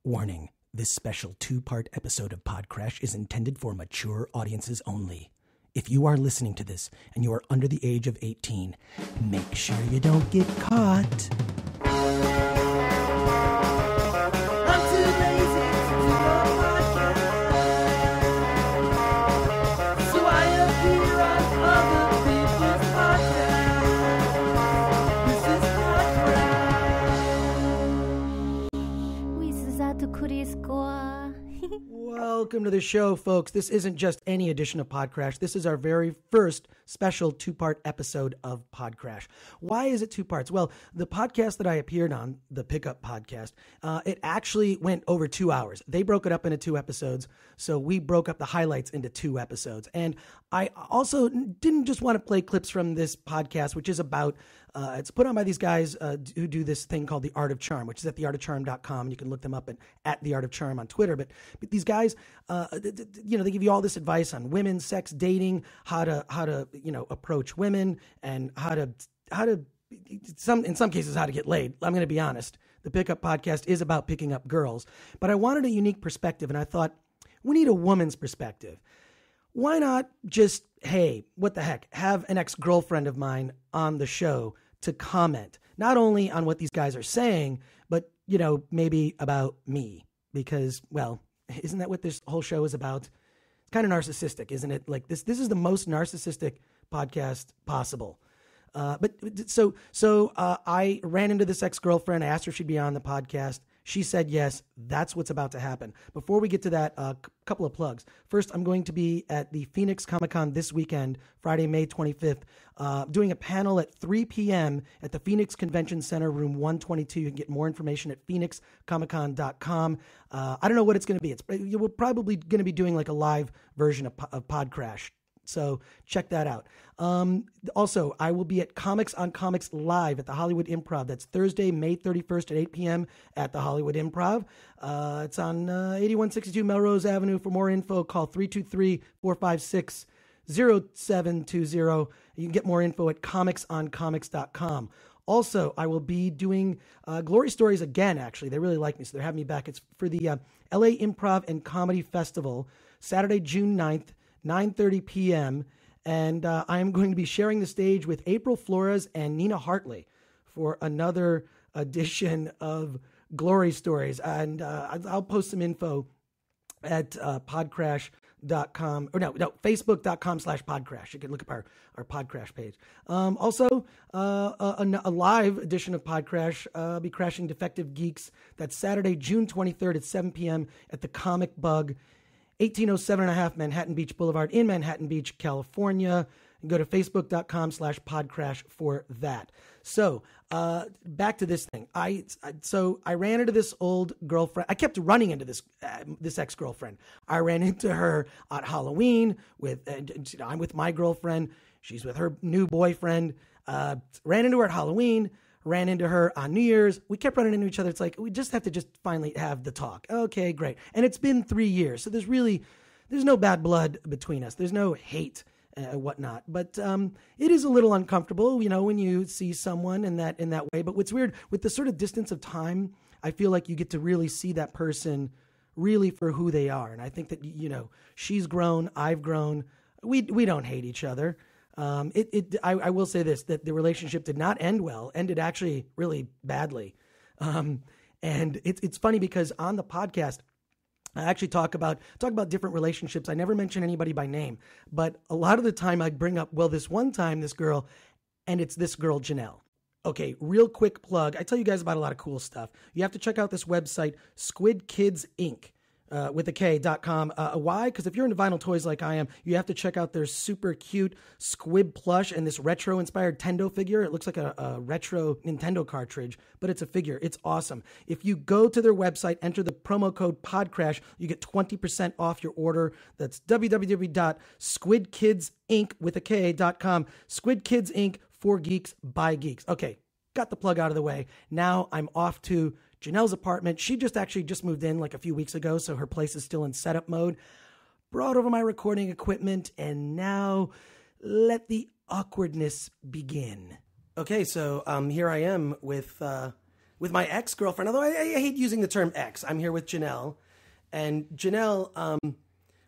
Warning, this special two-part episode of PodCRASH is intended for mature audiences only. If you are listening to this and you are under the age of 18, make sure you don't get caught. I'm too lazy to do a podcast, so I appear on other people's podcasts. This is PodCRASH. Oui, c'est ça, tout quoi. Welcome to the show, folks. This isn't just any edition of PodCRASH. This is our very first special two-part episode of PodCRASH. Why is it two parts? Well, the podcast that I appeared on, the Pickup Podcast, it actually went over 2 hours. They broke it up into 2 episodes, so we broke up the highlights into 2 episodes. And I also didn't just want to play clips from this podcast, which is about, it's put on by these guys who do this thing called The Art of Charm, which is at theartofcharm.com. You can look them up at The Art of Charm on Twitter. But these guys, they give you all this advice on women, sex, dating, how to approach women, and how to in some cases how to get laid. I'm going to be honest. The Pickup Podcast is about picking up girls, but I wanted a unique perspective, and I thought we need a woman's perspective. Why not just, hey, what the heck, have an ex-girlfriend of mine on the show to comment, not only on what these guys are saying, but, maybe about me, because, well, isn't that what this whole show is about? It's kind of narcissistic, isn't it? Like this is the most narcissistic podcast possible. So I ran into this ex-girlfriend. I asked her if she'd be on the podcast. She said yes. That's what's about to happen. Before we get to that, a couple of plugs. First, I'm going to be at the Phoenix Comic-Con this weekend, Friday, May 25th, doing a panel at 3 p.m. at the Phoenix Convention Center, room 122. You can get more information at phoenixcomiccon.com. I don't know what it's going to be. We're probably going to be doing like a live version of PodCRASH. So check that out. Also, I will be at Comics on Comics Live at the Hollywood Improv. That's Thursday, May 31st at 8 p.m. at the Hollywood Improv. It's on 8162 Melrose Avenue. For more info, call 323-456-0720. You can get more info at comicsoncomics.com. Also, I will be doing Glory Stories again, actually. They really like me, so they're having me back. It's for the LA Improv and Comedy Festival, Saturday, June 9th. 9:30 p.m., and I am going to be sharing the stage with April Flores and Nina Hartley for another edition of Glory Stories. And I'll post some info at podcrash.com, or no, facebook.com/podcrash. You can look up our PodCRASH page. Also, a live edition of PodCRASH, I'll be crashing Defective Geeks. That's Saturday, June 23rd at 7 p.m. at the Comic Bug, 1807.5 Manhattan Beach Boulevard in Manhattan Beach, California. And go to facebook.com/podcrash for that. So back to this thing. I ran into this old girlfriend. I kept running into this ex-girlfriend. I ran into her at Halloween I'm with my girlfriend. She's with her new boyfriend. Ran into her at Halloween. Ran into her on New Year's. We kept running into each other. It's like, we just have to just finally have the talk. Okay, great. And it's been 3 years. So there's no bad blood between us. There's no hate and whatnot. But it is a little uncomfortable, when you see someone in that way. But what's weird, with the sort of distance of time, I feel like you get to really see that person really for who they are. And I think that, she's grown, I've grown. We don't hate each other. I will say this, that the relationship did not end well, ended actually really badly. And it's funny because on the podcast, I actually talk about different relationships. I never mention anybody by name, but a lot of the time I bring up, well, this one time, this girl, and it's this girl, Janelle. Okay, real quick plug. I tell you guys about a lot of cool stuff. You have to check out this website, Squid Kids Inc., with a K.com. Why? Because if you're into vinyl toys like I am, you have to check out their super cute Squib plush and this retro-inspired Tendo figure. It looks like a retro Nintendo cartridge, but it's a figure. It's awesome. If you go to their website, enter the promo code PodCRASH, you get 20% off your order. That's www.squidkidsinc with a K.com. Squid Kids Inc. for geeks by geeks. Okay, got the plug out of the way. Now I'm off to Janelle's apartment. She just moved in like a few weeks ago, so her place is still in setup mode. Brought over my recording equipment, and now let the awkwardness begin. Okay, so here I am with with my ex-girlfriend. Although I hate using the term ex. I'm here with Janelle, and Janelle,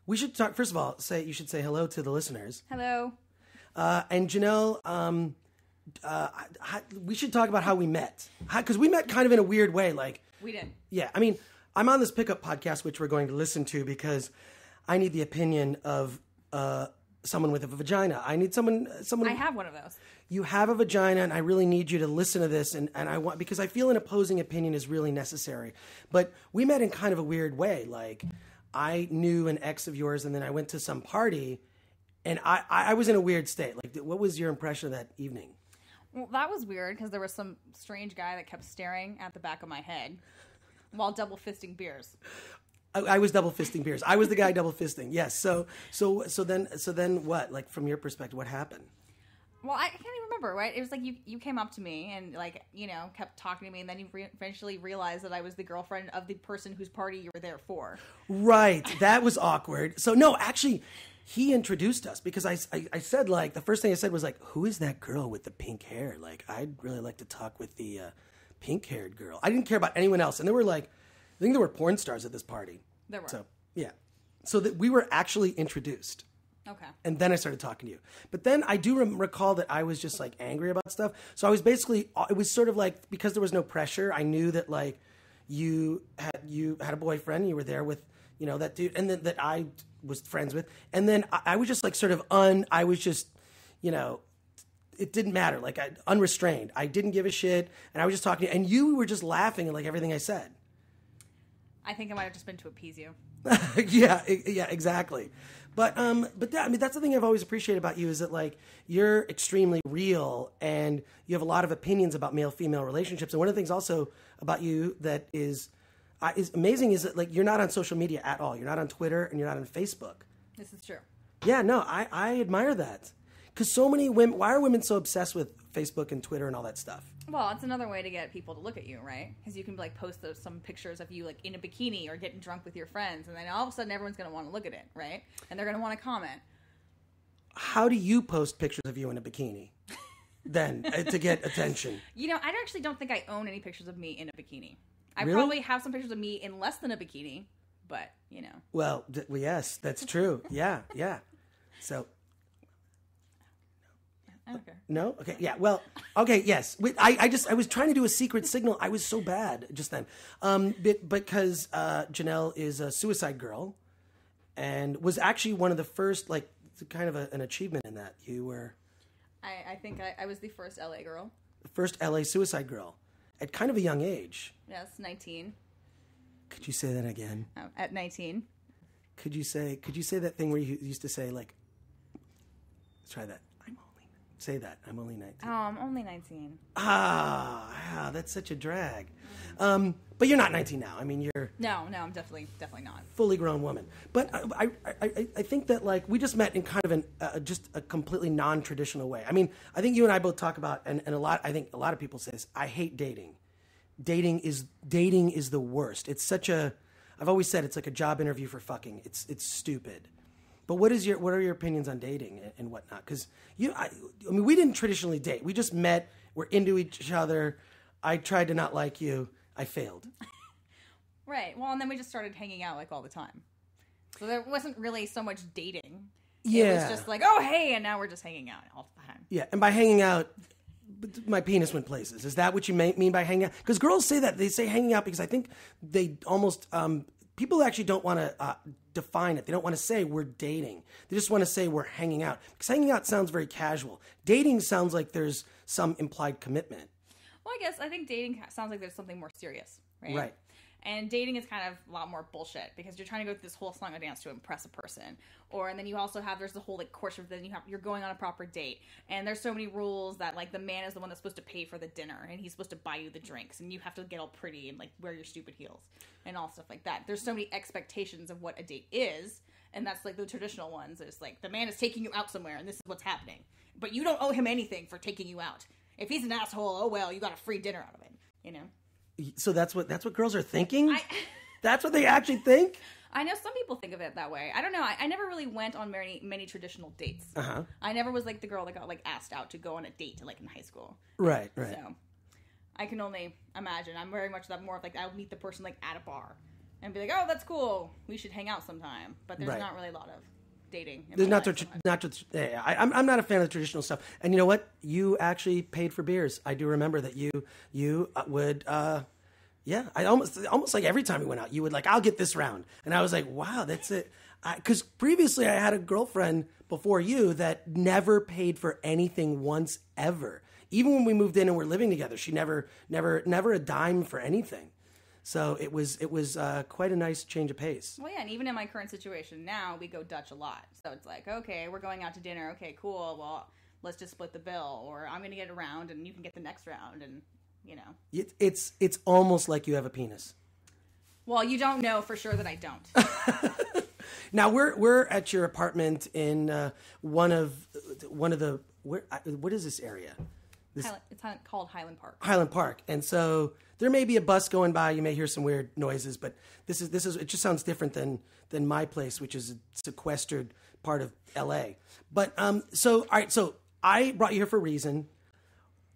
we should talk. First of all, you should say hello to the listeners. Hello. And Janelle, we should talk about how we met. Because we met kind of in a weird way. Like We did. Yeah, I mean, I'm on this pickup podcast, which we're going to listen to because I need the opinion of someone with a vagina. I need someone. I have one of those. You have a vagina, and I really need you to listen to this. And I want, because I feel an opposing opinion is really necessary. But we met in kind of a weird way. Like, I knew an ex of yours, and then I went to some party, and I was in a weird state. Like, what was your impression of that evening? Well, that was weird because there was some strange guy that kept staring at the back of my head while double fisting beers. I was double fisting beers. I was the guy double fisting. Yes. So then what? Like, from your perspective, what happened? Well, I can't even remember, right? It was like you came up to me and, like, kept talking to me, and then you eventually realized that I was the girlfriend of the person whose party you were there for. Right. That was awkward. So, no, actually, he introduced us because I said, like, the first thing I said was, like, who is that girl with the pink hair? Like, I'd really like to talk with the pink-haired girl. I didn't care about anyone else. And there were, like, I think there were porn stars at this party. There were. So, yeah. So that we were actually introduced. Okay. And then I started talking to you. But then I do recall that I was just, like, angry about stuff. So I was basically, it was sort of like, because there was no pressure, I knew that, like, you had a boyfriend, you were there with, that dude, and then that I was friends with. And then I was just, like, sort of I was just, it didn't matter. Like, unrestrained. I didn't give a shit. And I was just talking to you. And you were just laughing at, like, everything I said. I think it might have just been to appease you. yeah, exactly. But that's the thing I've always appreciated about you is that, like, you're extremely real and you have a lot of opinions about male-female relationships. And one of the things also about you that is amazing is that, like, you're not on social media at all. You're not on Twitter and you're not on Facebook. This is true. Yeah, no, I admire that. Because so many women, why are women so obsessed with Facebook and Twitter and all that stuff? Well, it's another way to get people to look at you, right? Because you can, like, post some pictures of you, like, in a bikini or getting drunk with your friends, and then all of a sudden everyone's going to want to look at it, right? And they're going to want to comment. How do you post pictures of you in a bikini then to get attention? I actually don't think I own any pictures of me in a bikini. I Really? probably have some pictures of me in less than a bikini, but, Well, yes, that's true. Yeah. So... I don't care. No? Okay, yeah, well, okay, yes. I was trying to do a secret signal. I was so bad just then. Because Janelle is a suicide girl and was actually one of the first, like, kind of an achievement in that. You were... I think I was the first LA girl. The first LA suicide girl at kind of a young age. Yes, 19. Could you say that again? Oh, at 19. Could you say that thing where you used to say, like... Let's try that. Say that. I'm only 19. Oh, I'm only 19. That's such a drag. But you're not 19 now. I mean, you're... No, I'm definitely not. Fully grown woman. But I think that, like, we just met in kind of just a completely non-traditional way. I mean, I think you and I both talk about, and I think a lot of people say this, I hate dating. Dating is the worst. It's such I've always said it's like a job interview for fucking. It's stupid. But what are your opinions on dating and whatnot? Because I mean, we didn't traditionally date. We just met. We're into each other. I tried to not like you. I failed. Right. Well, and then we just started hanging out, like, all the time. So there wasn't really so much dating. Yeah. It was just like, oh, hey, and now we're just hanging out all the time. Yeah, and by hanging out, my penis went places. Is that what you mean by hanging out? Because girls say that. They say hanging out because I think they almost... people actually don't want to define it. They don't want to say we're dating. They just want to say we're hanging out. Because hanging out sounds very casual. Dating sounds like there's some implied commitment. Well, I think dating sounds like there's something more serious, right? Right. And dating is kind of a lot more bullshit because you're trying to go through this whole song and dance to impress a person. And then you also there's the whole, like, courtship, then you're going on a proper date. And there's so many rules that, like, the man is the one that's supposed to pay for the dinner and he's supposed to buy you the drinks and you have to get all pretty and, like, wear your stupid heels and all stuff like that. There's so many expectations of what a date is, and that's, like, the traditional ones. It's like, the man is taking you out somewhere and this is what's happening. But you don't owe him anything for taking you out. If he's an asshole, oh well, you got a free dinner out of it, So that's what girls are thinking? That's what they actually think? I know some people think of it that way. I don't know. I never really went on many traditional dates. Uh-huh. I never was, like, the girl that got, like, asked out to go on a date, like, in high school. Right. So I can only imagine. I'm very much that more of like I'll meet the person like at a bar and be like, oh, that's cool. We should hang out sometime. But there's not really a lot of dating. There's not I'm not a fan of the traditional stuff. And you know what? You actually paid for beers. I do remember that you would. I almost like every time we went out, you would like, I'll get this round, and I was like, wow, that's it. Because previously I had a girlfriend before you that never paid for anything once ever. Even when we moved in and we're living together, she never a dime for anything. So it was quite a nice change of pace. Well, yeah, and even in my current situation now, we go Dutch a lot. So it's like, okay, we're going out to dinner. Okay, cool. Well, let's just split the bill, or I'm going to get a round and you can get the next round, and you know. It's almost like you have a penis. Well, you don't know for sure that I don't. Now we're at your apartment in one of the what is this area? It's called Highland Park. Highland Park, and so there may be a bus going by. You may hear some weird noises, but this is it just sounds different than my place, which is a sequestered part of L.A. But so all right, so I brought you here for a reason.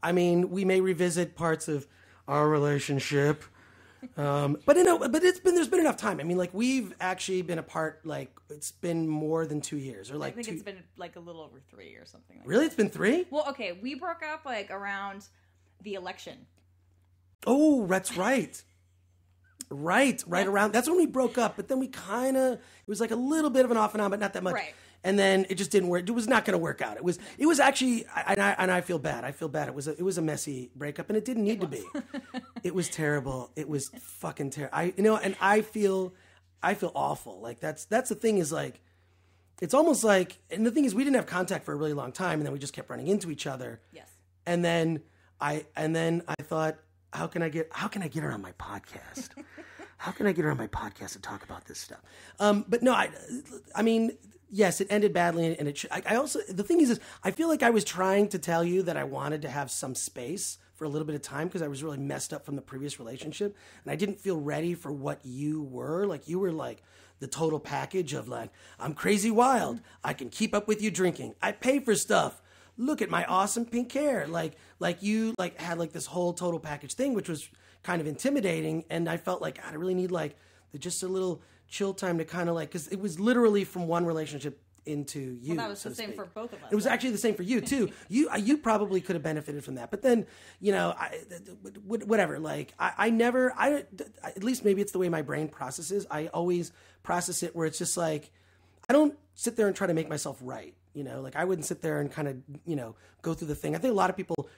I mean, we may revisit parts of our relationship, but there's been enough time. I mean, like we've actually been apart. Like it's been more than 2 years, or like I think it's been like a little over 3 or something. Like really, that. It's been 3. Well, okay, we broke up like around the election. Oh, that's right. Right around. That's when we broke up. But then we it was like a little bit of an off and on, but not that much. Right. And then it just didn't work. It was not going to work out. It was actually, and I feel bad. I feel bad. It was a messy breakup, and it didn't need to be. It was terrible. It was fucking terrible. And I feel awful. Like that's the thing is like, it's almost like, and the thing is we didn't have contact for a really long time, and then we just kept running into each other. Yes. And then I thought, how can I get her on my podcast? How can I get her on my podcast to talk about this stuff? But no, I mean, yes, it ended badly, and I also, the thing is I feel like I was trying to tell you that I wanted to have some space for a little bit of time because I was really messed up from the previous relationship, and I didn't feel ready for what you were. Like you were like the total package of like, I'm crazy wild. I can keep up with you drinking. I pay for stuff. Look at my awesome pink hair. Like you like had like this whole total package thing, which was kind of intimidating. And I felt like, God, I really need like just a little chill time to kind of like, because it was literally from one relationship into you. Well, that was the same for both of us. It was actually the same for you too. You probably could have benefited from that, but then whatever. Like I never at least maybe it's the way my brain processes. I always process it where it's just like I don't sit there and try to make myself right. Like I wouldn't sit there and kind of, go through the thing. I think a lot of people,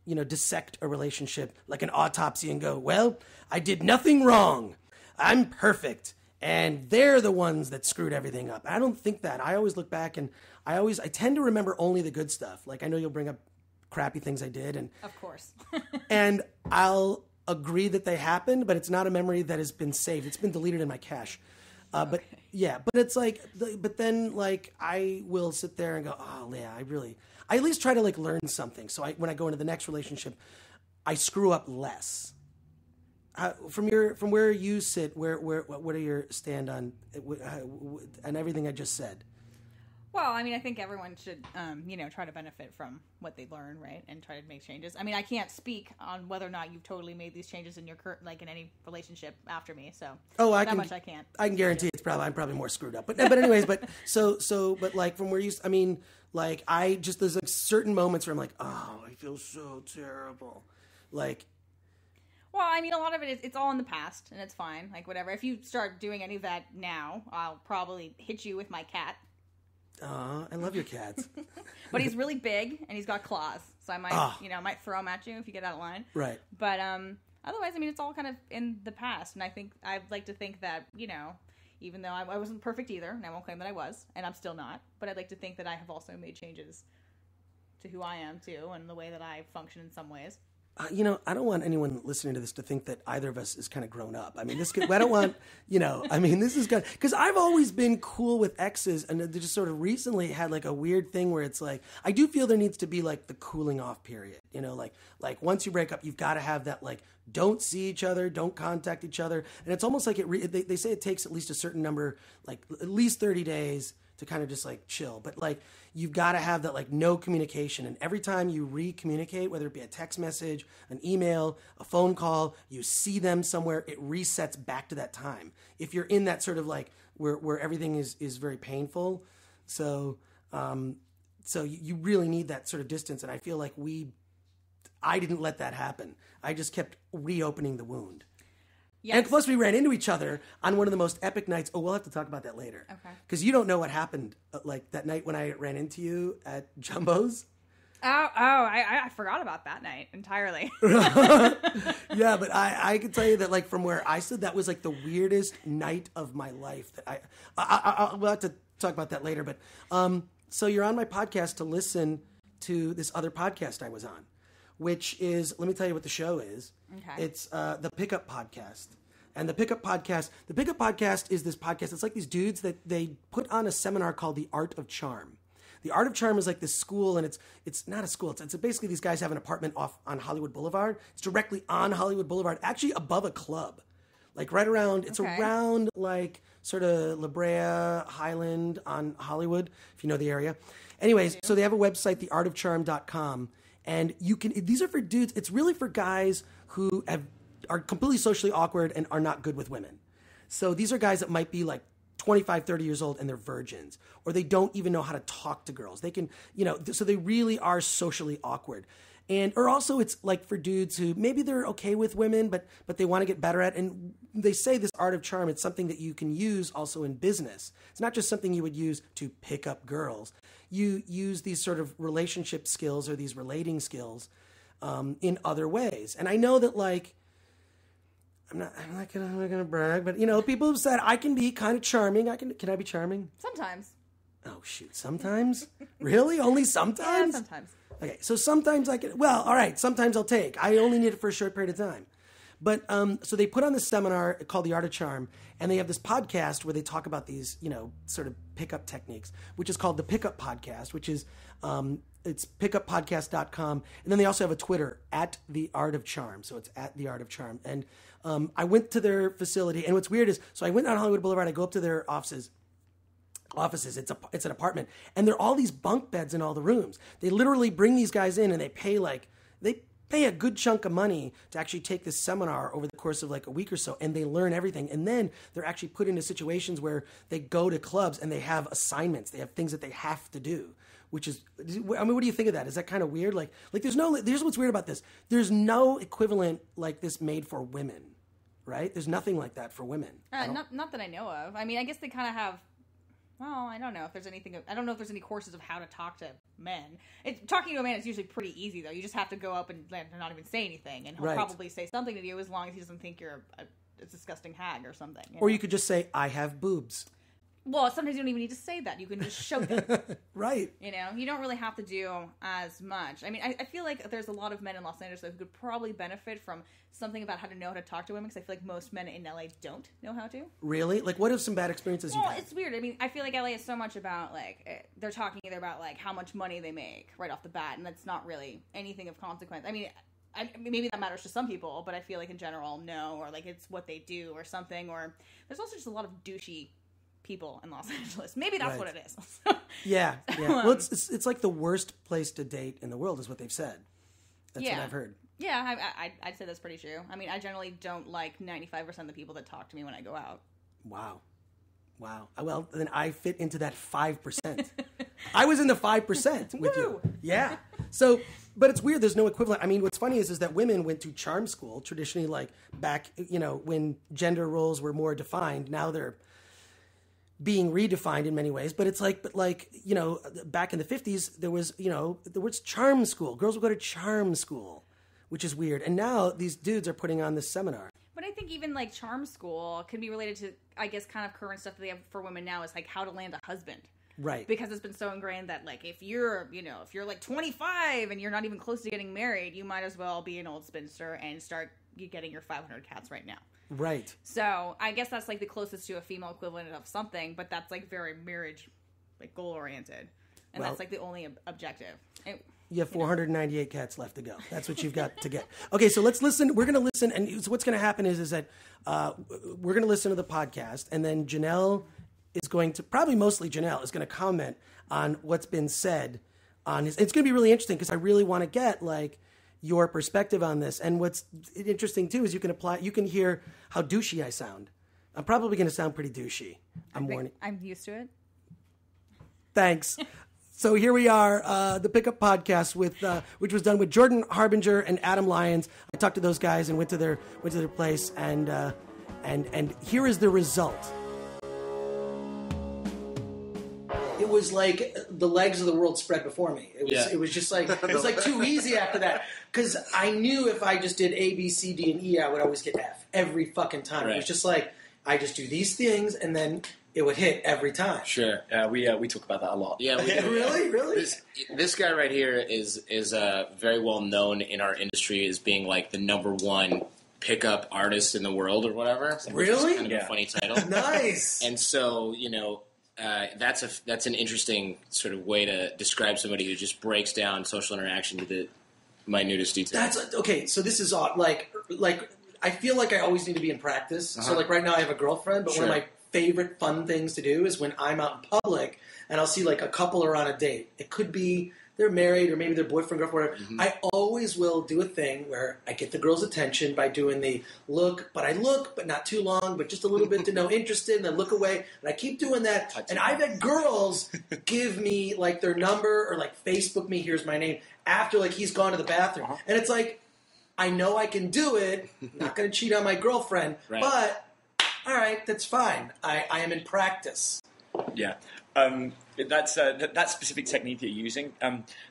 dissect a relationship like an autopsy and go, well, I did nothing wrong. I'm perfect. And they're the ones that screwed everything up. I don't think that. I always look back and I tend to remember only the good stuff. Like I know you'll bring up crappy things I did. And of course. And I'll agree that they happened, but it's not a memory that has been saved. It's been deleted in my cache. But yeah, but it's like, but then like I will sit there and go, oh yeah, I at least try to like learn something. So when I go into the next relationship, I screw up less. From where you sit, what are your stand on and everything I just said? Well, I mean, I think everyone should, try to benefit from what they learn, right, and try to make changes. I mean, I can't speak on whether or not you've totally made these changes in your current, like in any relationship after me. So, I can't. I can guarantee I'm probably more screwed up. But anyways, but like from where I mean, like there's like certain moments where I'm like, oh, I feel so terrible, like. Well, I mean, a lot of it's all in the past, and it's fine. Like whatever. If you start doing any of that now, I'll probably hit you with my cat. I love your cats. But he's really big and he's got claws, so I might throw him at you if you get out of line. Right. But otherwise, I mean, it's all kind of in the past, and I think I'd like to think that even though I wasn't perfect either, and I won't claim that I was, and I'm still not, but I'd like to think that I have also made changes to who I am too, and the way that I function in some ways. I don't want anyone listening to this to think that either of us is kind of grown up. I mean, I don't want, this is good. Because I've always been cool with exes, and they just sort of recently had like a weird thing where it's like, I do feel there needs to be like the cooling off period. Like once you break up, you've got to have that like, don't see each other, don't contact each other. And it's almost like they say it takes at least a certain number, like at least 30 days to kind of just like chill. But like you've got to have that like no communication. And every time you re-communicate, whether it be a text message, an email, a phone call, you see them somewhere, it resets back to that time. If you're in that sort of like where everything is very painful. So you really need that sort of distance. And I feel like I didn't let that happen. I just kept reopening the wound. Yes. And plus we ran into each other on one of the most epic nights. Oh, we'll have to talk about that later. Okay. Because you don't know what happened like that night when I ran into you at Jumbo's. I forgot about that night entirely. Yeah, but I can tell you that like from where I stood, that was like the weirdest night of my life. That we'll have to talk about that later. But so you're on my podcast to listen to this other podcast I was on, which is, let me tell you what the show is. Okay. It's the Pickup Podcast. And the Pickup Podcast is this podcast. It's like these dudes that they put on a seminar called The Art of Charm. The Art of Charm is like this school, and it's not a school. It's basically these guys have an apartment off on Hollywood Boulevard. It's directly on Hollywood Boulevard, actually above a club. Like right around, it's around like sort of La Brea, Highland on Hollywood, if you know the area. Anyways, so they have a website, theartofcharm.com. And these are for dudes. It's really for guys who are completely socially awkward and are not good with women. So these are guys that might be like 25, 30 years old and they're virgins, or they don't even know how to talk to girls. They can, so they really are socially awkward. Or also it's like for dudes who maybe they're okay with women, but they want to get better at. And they say this Art of Charm, it's something that you can use also in business. It's not just something you would use to pick up girls. You use these sort of relationship skills or these relating skills in other ways. And I know that like, I'm not gonna brag, but people have said I can be kind of charming. Can I be charming? Sometimes. Oh shoot, sometimes? Really? Only sometimes? Yeah, sometimes. Okay, so sometimes I can, well, all right, sometimes I'll take. I only need it for a short period of time. But so they put on this seminar called The Art of Charm, and they have this podcast where they talk about these, sort of pickup techniques, which is called the Pickup Podcast, which is, it's pickuppodcast.com. And then they also have a Twitter, @TheArtOfCharm. So it's @TheArtOfCharm. And I went to their facility, and what's weird is, so I went on Hollywood Boulevard, I go up to their offices, it's an apartment, and there are all these bunk beds in all the rooms. They literally bring these guys in and they pay a good chunk of money to actually take this seminar over the course of like a week or so, and they learn everything. And then they're actually put into situations where they go to clubs and they have assignments, they have things that they have to do, which is, I mean, what do you think of that? Is that kind of weird? Like here's what's weird about this. There's no equivalent like this made for women, right? There's nothing like that for women. Not that I know of. I mean, I guess they kind of have. Well, I don't know if there's anything. I don't know if there's any courses of how to talk to men. Talking to a man is usually pretty easy, though. You just have to go up and not even say anything, and he'll probably say something to you as long as he doesn't think you're a disgusting hag or something. Or you could just say, "I have boobs." Well, sometimes you don't even need to say that. You can just show them. Right. You don't really have to do as much. I mean, I feel like there's a lot of men in Los Angeles, though, who could probably benefit from something about how to know how to talk to women, because I feel like most men in LA don't know how to. Really? Like, what are some bad experiences you've had? Well, it's weird. I mean, I feel like LA is so much about, like, they're talking either about, like, how much money they make right off the bat, and that's not really anything of consequence. I mean, maybe that matters to some people, but I feel like in general, no, or, like, it's what they do or something, or there's also just a lot of douchey people in Los Angeles. Maybe that's what it is. Yeah. Well, it's like the worst place to date in the world is what they've said. That's what I've heard. Yeah, I'd say that's pretty true. I mean, I generally don't like 95% of the people that talk to me when I go out. Wow. Well, then I fit into that 5%. I was in the 5% with you. Yeah. So, but it's weird. There's no equivalent. I mean, what's funny is that women went to charm school traditionally, like back, when gender roles were more defined. Now they're being redefined in many ways, but it's like, back in the 50s, there was, the words charm school. Girls would go to charm school, which is weird. And now these dudes are putting on this seminar. But I think even like charm school can be related to, I guess, kind of current stuff that they have for women now is like how to land a husband. Right. Because it's been so ingrained that like if you're like 25 and you're not even close to getting married, you might as well be an old spinster and start getting your 500 cats right now. Right. So I guess that's like the closest to a female equivalent of something, but that's like very marriage, like goal oriented, and that's like the only objective. You have 498 cats left to go. That's what you've got to get. Okay, so let's listen. We're going to listen, and so what's going to happen is that we're going to listen to the podcast, and then Janelle is going to, probably mostly Janelle, is going to comment on what's been said on his. It's going to be really interesting because I really want to get like your perspective on this. And what's interesting too is you can hear how douchey I sound. I'm probably going to sound pretty douchey. I'm warning. I'm used to it. Thanks. So here we are, the Pickup Podcast which was done with Jordan Harbinger and Adam Lyons. I talked to those guys and went to their place, and here is the result. It was like the legs of the world spread before me. It was just like it was like too easy after that because I knew if I just did A, B, C, D, and E, I would always get F every fucking time. Right. It was just like I just do these things and then it would hit every time. Sure. We talk about that a lot. Yeah, we do. Really? This guy right here is very well known in our industry as being like the number one pickup artist in the world or whatever. Really? Kind of a funny title. Nice. And so, that's an interesting sort of way to describe somebody who just breaks down social interaction to the minutest detail. That's okay. So this is odd. Like I feel like I always need to be in practice. So like right now I have a girlfriend, but one of my favorite fun things to do is when I'm out in public and I'll see like a couple are on a date. It could be they're married or maybe their boyfriend, girlfriend, whatever. Mm-hmm. I always will do a thing where I get the girl's attention by doing the look, but not too long, but just a little bit to know interested, and then look away. And I keep doing that. And I've had girls give me like their number or like Facebook me, here's my name, after like he's gone to the bathroom. And it's like, I know I can do it. Not going to cheat on my girlfriend, but all right, that's fine. I am in practice. Yeah. That's that specific technique that you're using.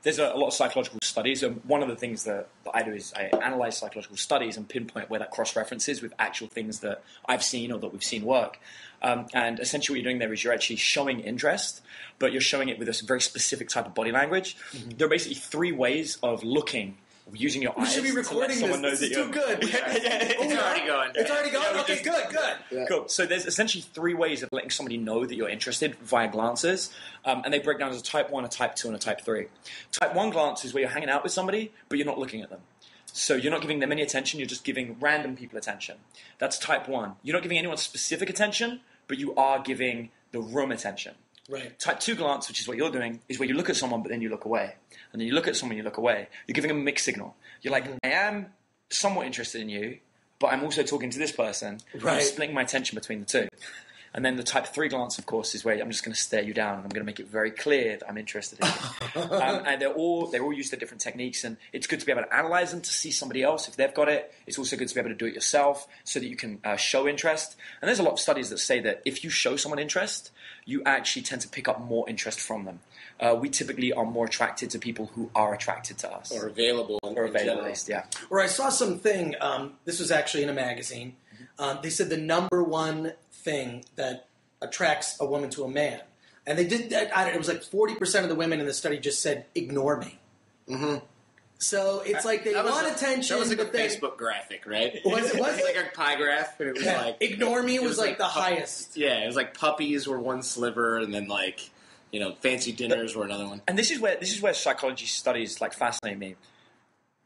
There's a lot of psychological studies. One of the things that I do is I analyze psychological studies and pinpoint where that cross-reference is with actual things that I've seen or that we've seen work. And essentially what you're doing there is you're actually showing interest, but you're showing it with a very specific type of body language. Mm-hmm. There are basically 3 ways of looking. Using your eyes. We should be recording this. This is too good. It's already going. It's already going? Okay, good. Yeah. Cool. So there's essentially 3 ways of letting somebody know that you're interested via glances. And they break down as a type 1, a type 2, and a type 3. Type 1 glance is where you're hanging out with somebody, but you're not looking at them. So you're not giving them any attention, you're just giving random people attention. That's type 1. You're not giving anyone specific attention, but you are giving the room attention. Right. Type 2 glance, which is what you're doing, is where you look at someone, but then you look away. And then you look at someone, you look away. You're giving them a mixed signal. You're like, I am somewhat interested in you, but I'm also talking to this person. Right. I'm splitting my attention between the two. And then the type 3 glance, of course, is where I'm just going to stare you down and I'm going to make it very clear that I'm interested in you. And they're all used at different techniques, and it's good to be able to analyze them to see somebody else if they've got it. It's also good to be able to do it yourself so that you can show interest. And there's a lot of studies that say that if you show someone interest, you actually tend to pick up more interest from them. We typically are more attracted to people who are attracted to us. Or available. At least, yeah. Or I saw something, this was actually in a magazine. They said the number one thing that attracts a woman to a man. And they did that, it was like 40% of the women in the study just said, ignore me. Mm-hmm. So it's like they want attention. That was like a Facebook graphic, right? Was it? Like a pie graph, and it was like... Ignore me was like the highest. Yeah, it was like puppies were one sliver, and then like, fancy dinners were another one. And this is where psychology studies like fascinate me.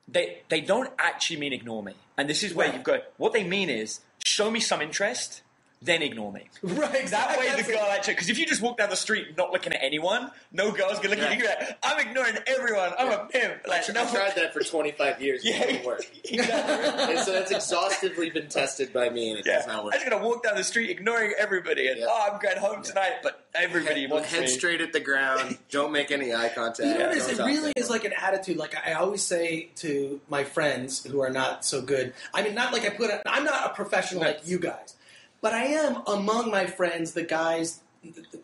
They don't actually mean ignore me. And this is where you've got... What they mean is, show me some interest, then ignore me. Right, exactly. That way the girl actually... Because if you just walk down the street not looking at anyone, no girl's going to look at you like, I'm ignoring everyone. I'm a pimp. Like, I tried that for 25 years. It didn't work. Exactly. And so that's exhaustively been tested by me, and it does not work. I'm just going to walk down the street ignoring everybody. And, I'm going home tonight, but everybody wants head me. straight at the ground. Don't make any eye contact. You know what it is? It really is like an attitude. Like I always say to my friends who are not so good. I mean, not like I'm not a professional like you guys. But I am among my friends, the guys,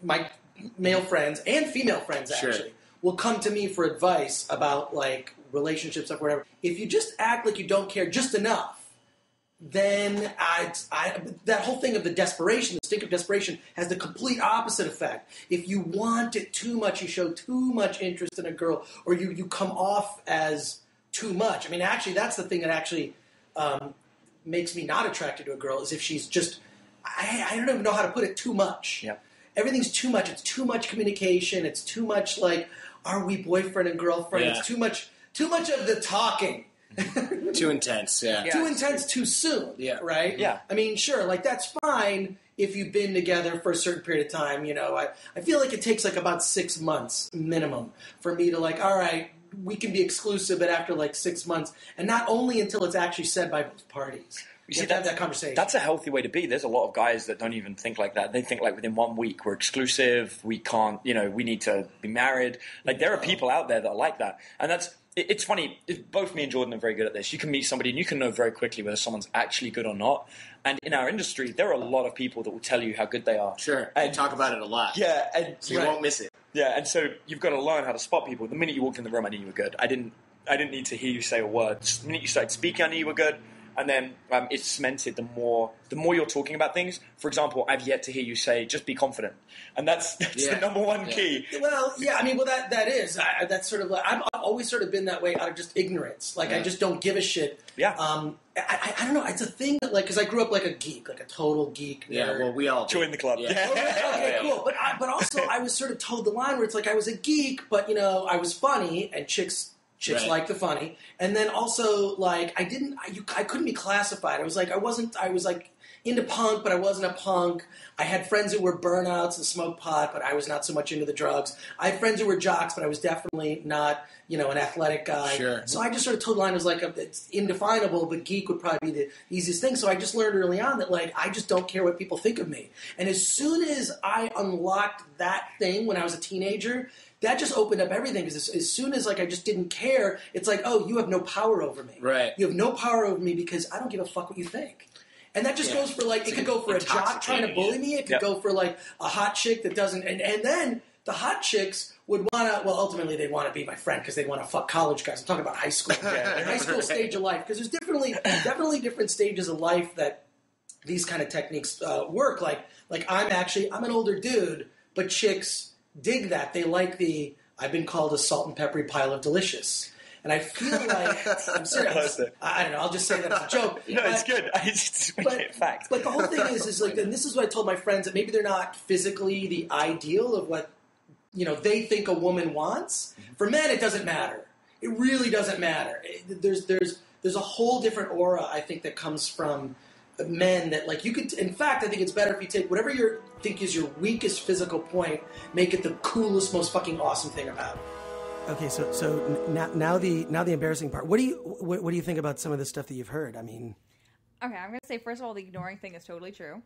my male friends and female friends actually, will come to me for advice about like relationships or whatever. If you just act like you don't care just enough, then that whole thing of the desperation, the stink of desperation, has the complete opposite effect. If you want it too much, you show too much interest in a girl, or you come off as too much. I mean, actually, that's the thing that actually makes me not attracted to a girl, is if she's just... I don't even know how to put it, too much. Yep. Everything's too much. It's too much communication. It's too much like, are we boyfriend and girlfriend? Yeah. It's too much of the talking. Too intense, yeah. Too intense too soon, right? Yeah. I mean, sure, like, that's fine if you've been together for a certain period of time, you know. I feel like it takes, like, about 6 months minimum for me to, like, all right, we can be exclusive, but after, like, 6 months, and not only until it's actually said by both parties. You see, have that conversation. That's a healthy way to be. There's a lot of guys that don't even think like that. They think like within 1 week we're exclusive. We can't, you know, we need to be married. Like there are people out there that are like that, and it's funny. Both me and Jordan are very good at this. You can meet somebody and you can know very quickly whether someone's actually good or not. And in our industry, there are a lot of people that will tell you how good they are. Sure, and talk about it a lot. Yeah, and so you won't miss it. Yeah, and so you've got to learn how to spot people. The minute you walked in the room, I knew you were good. I didn't need to hear you say a word. The minute you started speaking, I knew you were good. And then it's cemented the more you're talking about things. For example, I've yet to hear you say, just be confident. And that's the number one key. Well, yeah, I mean, that is. That's sort of like, I've always sort of been that way out of just ignorance. Like, I just don't give a shit. Yeah. I don't know. It's a thing that, like, because I grew up like a geek, like a total geek. Yeah, well, we all join the club. Yeah. Okay, cool. But also, I was sort of told the line where it's like I was a geek, but, you know, I was funny, and chicks like the funny, and then also like I couldn't be classified. I was like into punk, but I wasn't a punk. I had friends who were burnouts and smoked pot, but I was not so much into the drugs. I had friends who were jocks, but I was definitely not, you know, an athletic guy. Sure. So I just sort of told the line as like it's indefinable, but geek would probably be the easiest thing. So I just learned early on that like I just don't care what people think of me. And as soon as I unlocked that thing when I was a teenager, that just opened up everything, because as soon as like I just didn't care, it's like, oh, you have no power over me. Right. You have no power over me because I don't give a fuck what you think. And that just goes for like, it could go for a jock trying to bully me. It could go for like a hot chick that doesn't, and then the hot chicks would want to, well, ultimately they'd want to be my friend because they'd want to fuck college guys. I'm talking about high school. High school stage of life. Because there's definitely different stages of life that these kind of techniques work. Like I'm an older dude, but chicks dig that. They like I've been called a salt and peppery pile of delicious. And I feel like, I'm serious. I don't know, I'll just say that as a joke. No, it's good. It's fact. But the whole thing is like, and this is what I told my friends, that maybe they're not physically the ideal of what, you know, they think a woman wants. For men, it doesn't matter. It really doesn't matter. There's a whole different aura, I think, that comes from men that, like, you could, in fact, I think it's better if you take whatever you think is your weakest physical point, make it the coolest, most fucking awesome thing about it. Okay, so now the embarrassing part. What do you think about some of the stuff that you've heard? I mean, okay, I'm gonna say first of all, the ignoring thing is totally true.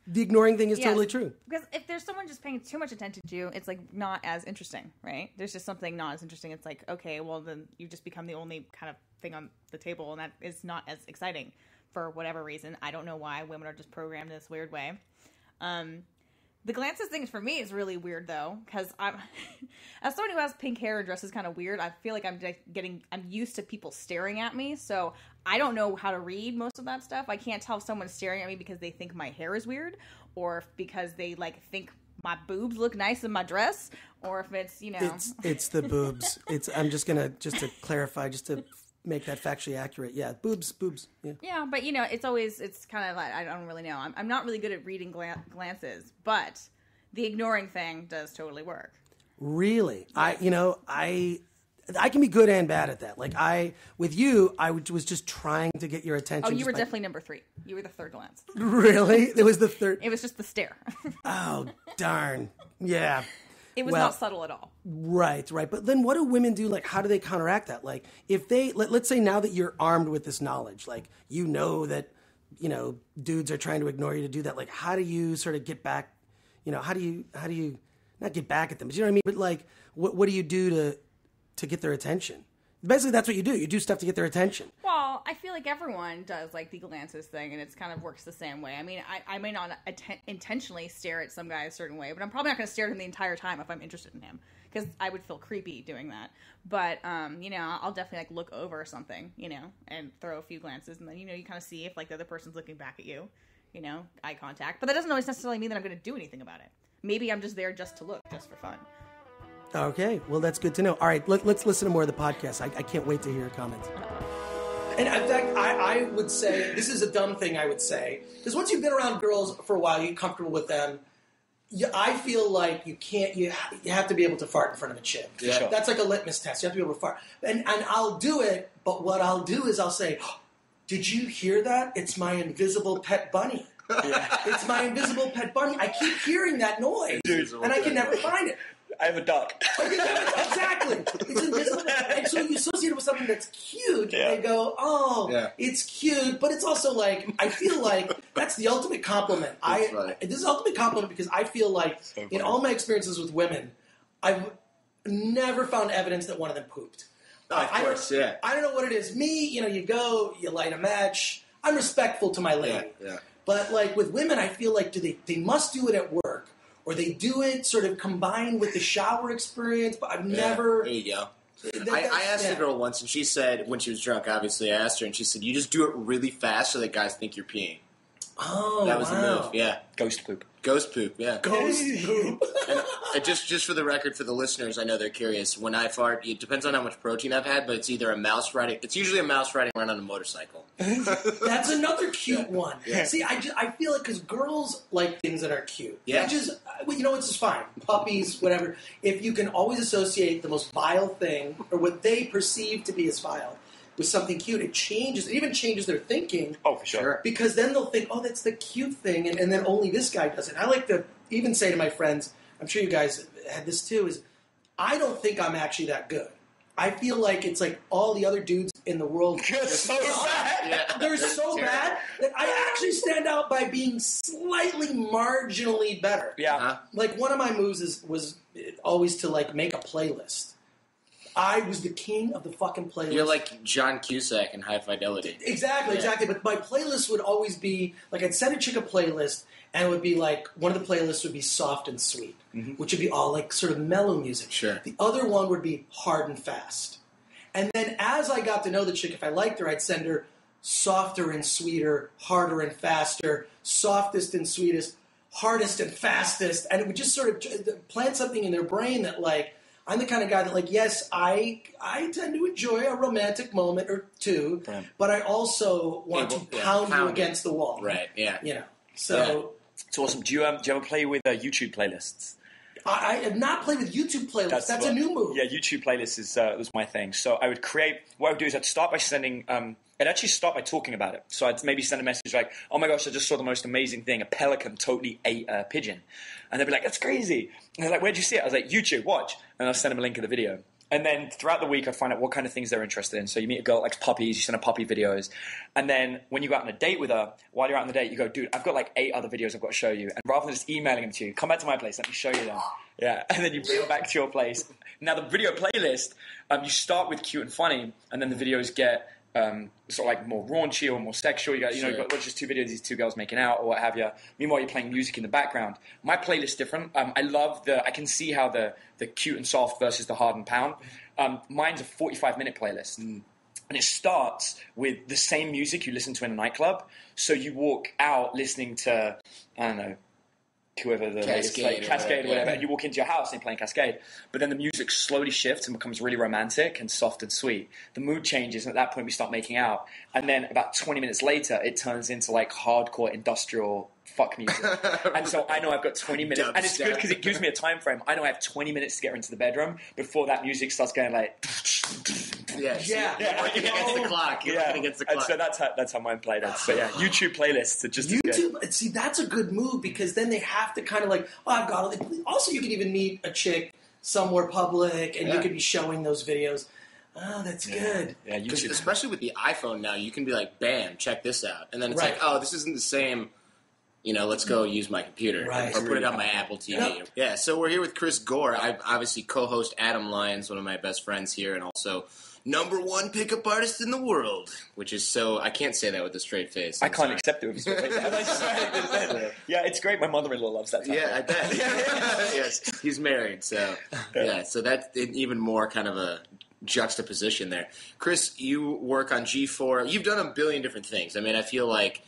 The ignoring thing is totally true. Because if there's someone just paying too much attention to you, it's like not as interesting, right? There's just something not as interesting. It's like, okay, well then you just become the only kind of thing on the table, and that is not as exciting for whatever reason. I don't know why women are just programmed this weird way. The glances thing for me is really weird though, because I'm as someone who has pink hair and dresses kind of weird. I feel like I'm used to people staring at me, so I don't know how to read most of that stuff. I can't tell if someone's staring at me because they think my hair is weird, or if because they like think my boobs look nice in my dress, or if it's, you know, it's the boobs. I'm just to clarify, just to make that factually accurate. Yeah, boobs. Yeah. Yeah, but you know, it's kind of like, I don't really know. I'm not really good at reading glances, but the ignoring thing does totally work. Really? I can be good and bad at that. Like with you, I was just trying to get your attention. Oh, you were definitely number 3. You were the third glance. Really? It was the third. It was just the stare. Oh, darn. Yeah. It was not subtle at all. Right. But then what do women do? Like, how do they counteract that? Like, if they, let's say now that you're armed with this knowledge, like, you know that, you know, dudes are trying to ignore you to do that. Like, how do you sort of get back, you know, how do you not get back at them? But you know what I mean? But like, what do you do to get their attention? Basically, that's what you do. You do stuff to get their attention. Well, I feel like everyone does like the glances thing, and it's kind of works the same way. I mean, I may not intentionally stare at some guy a certain way, but I'm probably not going to stare at him the entire time if I'm interested in him, because I would feel creepy doing that. But, you know, I'll definitely like look over something, you know, and throw a few glances, and then, you know, you kind of see if like the other person's looking back at you, you know, eye contact. But that doesn't always necessarily mean that I'm going to do anything about it. Maybe I'm just there just to look, just for fun. Okay, well, that's good to know. All right, let's listen to more of the podcast. I can't wait to hear your comments. And in fact, I would say, this is a dumb thing I would say, because once you've been around girls for a while, you're comfortable with them, I feel like you can't. You have to be able to fart in front of a chick. Yeah. Sure. That's like a litmus test. You have to be able to fart, and I'll do it. But what I'll do is I'll say, "Did you hear that? It's my invisible pet bunny. It's my invisible pet bunny. I keep hearing that noise, and I can never find it." I have a duck. Exactly. It's invisible. And so you associate it with something that's cute, and they go, it's cute, but it's also like, I feel like that's the ultimate compliment. This is the ultimate compliment because I feel like in all my experiences with women, I've never found evidence that one of them pooped. Of course, yeah. I don't know what it is. Me, you go, you light a match. I'm respectful to my lady. Yeah. But like with women, I feel like they must do it at work. Or they do it sort of combined with the shower experience, but I've never... There you go. I asked a girl once, and she said, when she was drunk, obviously, I asked her, and she said, you just do it really fast so that guys think you're peeing. Oh, that was the move, yeah. Ghost poop. Ghost poop, yeah. Ghost poop. And just for the record, for the listeners, I know they're curious. When I fart, it depends on how much protein I've had, but it's either a mouse riding... It's usually a mouse riding around on a motorcycle. That's another cute one. Yeah. See, I feel like because girls like things that are cute. Yeah. Which is, it's just fine. Puppies, whatever. If you can always associate the most vile thing, or what they perceive to be as vile, with something cute, it even changes their thinking. Oh, for sure. Because then they'll think, oh, that's the cute thing, and then only this guy does it. I like to even say to my friends, I'm sure you guys had this too, is I don't think I'm actually that good. I feel like it's like all the other dudes in the world. They're so bad. Yeah. They're so bad that I actually stand out by being slightly marginally better. Yeah. Uh-huh. Like one of my moves was always to like make a playlist. I was the king of the fucking playlist. You're like John Cusack in High Fidelity. Exactly. But my playlist would always be, like I'd send a chick a playlist, and it would be like, one of the playlists would be soft and sweet, which would be all like sort of mellow music. Sure. The other one would be hard and fast. And then as I got to know the chick, if I liked her, I'd send her softer and sweeter, harder and faster, softest and sweetest, hardest and fastest. And it would just sort of plant something in their brain that like, I'm the kind of guy that, like, yes, I tend to enjoy a romantic moment or two, but I also want to pound you against the wall. Right, yeah. So... It's awesome. Do you ever play with YouTube playlists? I have not played with YouTube playlists. That's a new move. Yeah, YouTube playlists was my thing. So I would create... What I would do is I'd start by sending... I'd actually start by talking about it. So I'd maybe send a message like, oh my gosh, I just saw the most amazing thing. A pelican totally ate a pigeon. And they'd be like, that's crazy. And they're like, where'd you see it? I was like, YouTube, watch. And I'll send them a link of the video. And then throughout the week, I'd find out what kind of things they're interested in. So you meet a girl that likes puppies, you send her puppy videos. And then when you go out on a date with her, while you're out on the date, you go, dude, I've got like 8 other videos I've got to show you. And rather than just emailing them to you, come back to my place, let me show you them. Yeah. And then you bring them back to your place. Now, the video playlist, you start with cute and funny, and then the videos get... sort of like more raunchy or more sexual. You got, you've got just 2 videos, these 2 girls making out or what have you. Meanwhile, you're playing music in the background. My playlist's different. I love I can see how the cute and soft versus the hard and pound. Mine's a 45-minute playlist. And it starts with the same music you listen to in a nightclub. So you walk out listening to, I don't know, whoever the Cascade or whatever, and you walk into your house and you're playing Cascade. But then the music slowly shifts and becomes really romantic and soft and sweet. The mood changes, and at that point we start making out. And then about 20 minutes later, it turns into like hardcore industrial fuck music. And so I know I've got 20 minutes. And it's good because it gives me a time frame. I know I have 20 minutes to get her into the bedroom before that music starts going like... You're working against the clock. And so that's how mine played. So yeah, YouTube playlists are just YouTube. See, that's a good move because then they have to kind of like, oh, I've got all the... Also, you can even meet a chick somewhere public and you could be showing those videos. Oh, that's good. Yeah, YouTube. Especially with the iPhone now, you can be like, bam, check this out. And then it's like, oh, this isn't the same... let's go use my computer or put it on my Apple TV. Yep. Yeah, so we're here with Chris Gore. I obviously co-host Adam Lyons, one of my best friends here, and also #1 pickup artist in the world, which is so... I can't say that with a straight face. I can't accept it with a straight face. Yeah, it's great. My mother-in-law loves that. Yeah, I bet. Yes, he's married, so... Yeah, so that's even more kind of a juxtaposition there. Chris, you work on G4. You've done a billion different things. I mean, I feel like...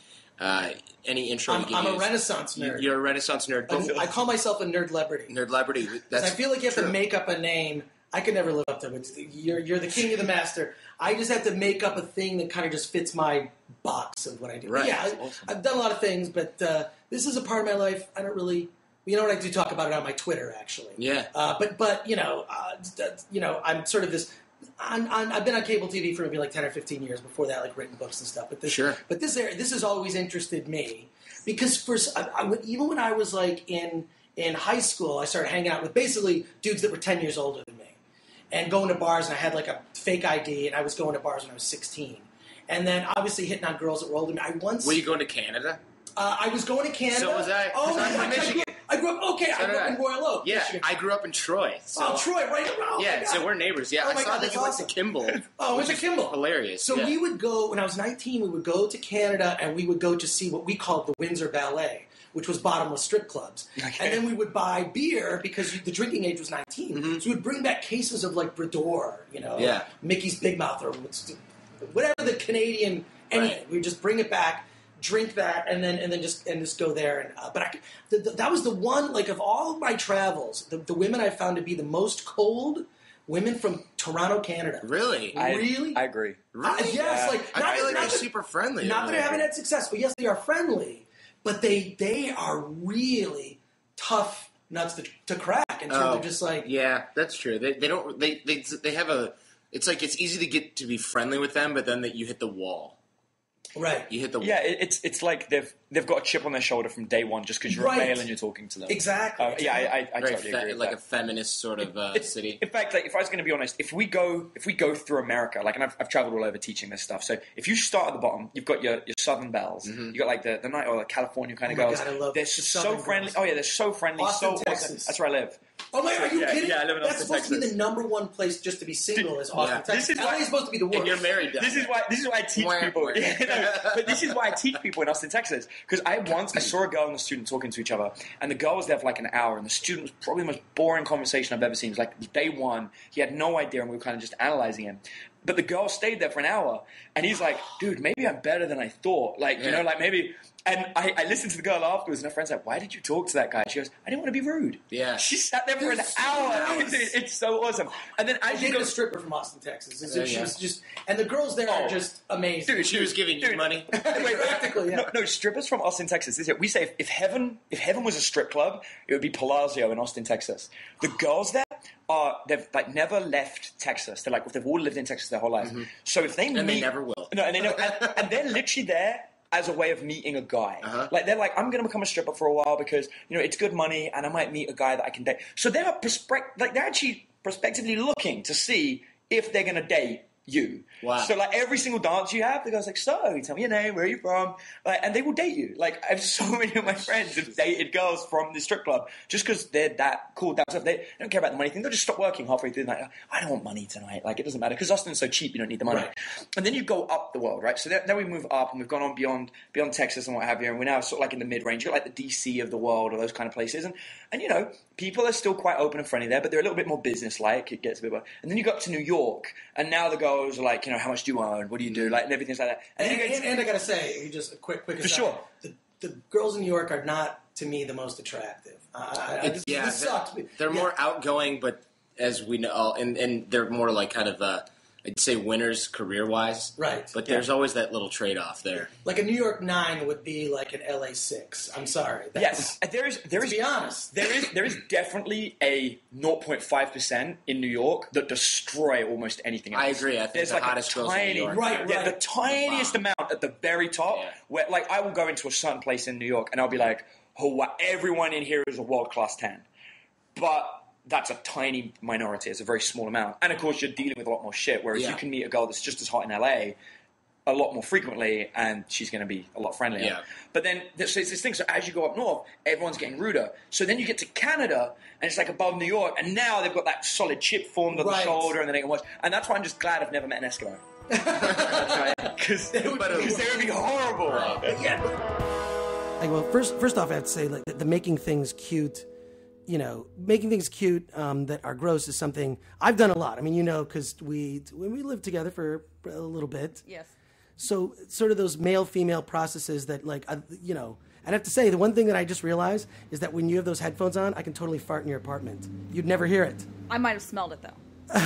any intro you can I'm use. a Renaissance nerd. You're a Renaissance nerd. I call myself a nerd-lebrity. Nerd-lebrity. I feel like you have to make up a name. I could never live up to it. You're the king of the master. I just have to make up a thing that kind of just fits my box of what I do. Right. Yeah, awesome. I've done a lot of things, but this is a part of my life I don't really You know what, I do talk about it on my Twitter, actually. Yeah. But I'm sort of this. I've been on cable TV for maybe like 10 or 15 years. Before that, like written books and stuff. But this has always interested me because even when I was like in high school, I started hanging out with basically dudes that were 10 years older than me, and going to bars. And I had like a fake ID, and I was going to bars when I was 16. And then obviously hitting on girls that were older than me. Were you going to Canada? I was going to Canada. So was I. Oh my God, Michigan. I grew up. Okay, I grew up in Royal Oak. Yeah, Michigan. I grew up in Troy. So. Troy, right around. Yeah, so we're neighbors. Yeah, Oh my I saw God, that you went to Kimball. Oh, went to Kimball. Hilarious. So we would go when I was 19. We would go to Canada, and we would go to see what we called the Windsor Ballet, which was bottomless strip clubs. Okay. And then we would buy beer because the drinking age was 19. Mm-hmm. So we would bring back cases of like Brador, Mickey's Big Mouth, or whatever the Canadian anything. Right. We would just bring it back, drink that, and then just go there. And that was the one, like, of all of my travels, the women I found to be the most cold. Women from Toronto, Canada. Really? I agree. Really? Yes. I feel like they're super friendly. Not that I haven't had success, but yes, they are friendly. But they are really tough nuts to crack in terms of just like... Yeah, that's true. They have a... It's like it's easy to be friendly with them, but then you hit the wall. Right. You hit the wall. Yeah, it's like they've got a chip on their shoulder from day one just because you're a male and you're talking to them. Exactly. Yeah, I totally agree with like that. a feminist sort of city. In fact, like, if I was going to be honest, if we go through America, like, and I've traveled all over teaching this stuff. So if you start at the bottom, you've got your Southern belles. Mm-hmm. You got like the night or the California kind of girls. God, I love they're so friendly. Girls. Oh yeah, they're so friendly. Austin, so Texas. awesome. That's where I live. Oh my God, are you kidding? Yeah, I live in That's Austin, supposed Texas. to be the number one place just to be single is Austin, Texas. LA is supposed to be the worst. And you're married. This is why I teach people. But this is why I teach people in Austin, Texas. Because I saw a girl and a student talking to each other, and the girl was there for like an hour, and the student was probably the most boring conversation I've ever seen. It was like day one. He had no idea, and we were kind of just analyzing him. But the girl stayed there for an hour, and he's like, dude, maybe I'm better than I thought. Like, like maybe... And I listened to the girl afterwards, and her friend's like, why did you talk to that guy? She goes, I didn't want to be rude. Yeah. She sat there for an hour. It's so awesome. And then I dated a stripper from Austin, Texas. She was just... And the girls there are just amazing. Dude, she was giving you money. Practically, yeah. No, strippers from Austin, Texas. We say if heaven was a strip club, it would be Palazzo in Austin, Texas. The girls there they've like never left Texas. They've all lived in Texas their whole life. Mm-hmm. So if they meet... And they never will. No, and they're literally there as a way of meeting a guy. Uh-huh. Like, they're like, I'm going to become a stripper for a while because, it's good money and I might meet a guy that I can date. So they're actually prospectively looking to see if they're going to date you. Wow. So, like, every single dance you have, the guy's like, so, you tell me your name, where are you from? And they will date you. Like, I have so many of my friends have dated girls from the strip club just because they're that cool. They don't care about the money thing. They'll just stop working halfway through the night. I don't want money tonight. Like, it doesn't matter because Austin's so cheap, you don't need the money. Right. And then you go up the world, right? So then we move up and we've gone on beyond Texas and what have you. And we're now sort of like in the mid-range. You're like the DC of the world or those kind of places. And people are still quite open and friendly there, but they're a little bit more business-like. It gets a bit more. And then you got to New York, and now the girls are like, how much do you earn? What do you do? Like, and everything's like that. And I gotta say, just a quick aside. For sure. The girls in New York are not, to me, the most attractive. This sucks. They're more outgoing, but as we know, and they're more like kind of I'd say winners career-wise. Right. But there's always that little trade-off there. Like a New York 9 would be like an LA 6. I'm sorry. Yes. There is. To be honest. There is definitely a 0.5% in New York that destroy almost anything else. I agree. I think there's the like hottest girls in New York. Right. Yeah, the tiniest amount at the very top where, like, I will go into a certain place in New York and I'll be like, everyone in here is a world-class 10. But that's a tiny minority. It's a very small amount. And, of course, you're dealing with a lot more shit, whereas you can meet a girl that's just as hot in LA a lot more frequently, and she's going to be a lot friendlier. Yeah. But then, so it's this thing. So as you go up north, everyone's getting ruder. So then you get to Canada, and it's like above New York, and now they've got that solid chip formed on the shoulder, and then they can watch. And that's why I'm just glad I've never met an Eskimo. Because they would be horrible. Right. Yeah. Well, first off, I have to say, like, the making things cute... making things cute that are gross is something I've done a lot. I mean, because when we lived together for a little bit. Yes. So sort of those male-female processes that, like, I'd have to say, the one thing that I just realized is that when you have those headphones on, I can totally fart in your apartment. You'd never hear it. I might have smelled it, though.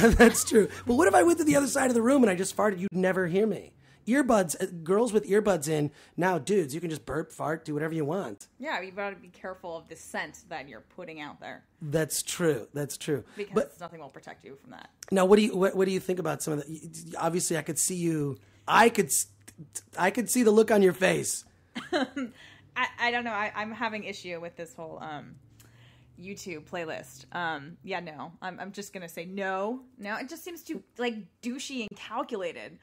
That's true. But what if I went to the other side of the room and I just farted? You'd never hear me. earbuds, girls with earbuds in, now dudes, you can just burp, fart, do whatever you want. Yeah, you've got to be careful of the scent that you're putting out there. That's true. Because nothing will protect you from that. Now, what do you think about some of the? Obviously, I could see you. I could see the look on your face. I don't know. I'm having issue with this whole YouTube playlist. No. I'm just gonna say no. It just seems too like douchey and calculated.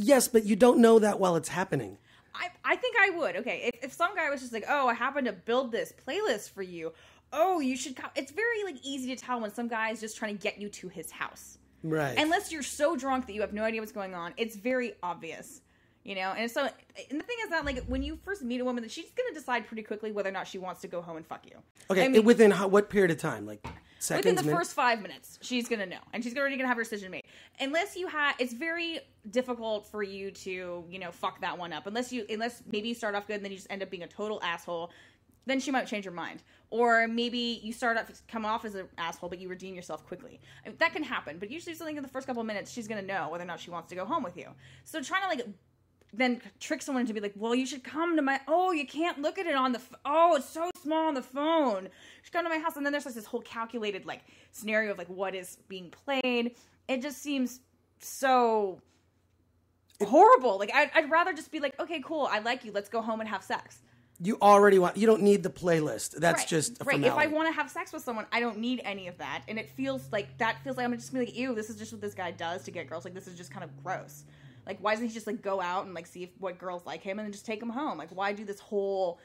Yes, but you don't know that while it's happening. I think I would. Okay, if some guy was just like, oh, I happen to build this playlist for you. Oh, you should come. It's very like easy to tell when some guy is just trying to get you to his house. Right. Unless you're so drunk that you have no idea what's going on, it's very obvious. You know, and the thing is that, like, when you first meet a woman, she's going to decide pretty quickly whether or not she wants to go home and fuck you. Okay, I mean, within what period of time? Like, seconds? Within the first 5 minutes, she's going to know. And she's already going to have her decision made. Unless it's very difficult for you to, fuck that one up. Unless maybe you start off good and then you just end up being a total asshole. Then she might change her mind. Or maybe you come off as an asshole, but you redeem yourself quickly. I mean, that can happen. But usually something in the first couple of minutes, she's going to know whether or not she wants to go home with you. So trying to, like, then trick someone to be like, well, you should come to you can't look at it on it's so small on the phone. You should come to my house. And then there's like this whole calculated like scenario of like what is being played. It just seems so horrible. Like I'd rather just be like, okay, cool. I like you. Let's go home and have sex. You don't need the playlist. That's right. Just a formality. If I want to have sex with someone, I don't need any of that. And it feels like I'm just gonna be like, ew, this is just what this guy does to get girls. Like, this is just kind of gross. Like, why doesn't he just, like, go out and, like, see what girls like him and then just take him home? Like, why do this whole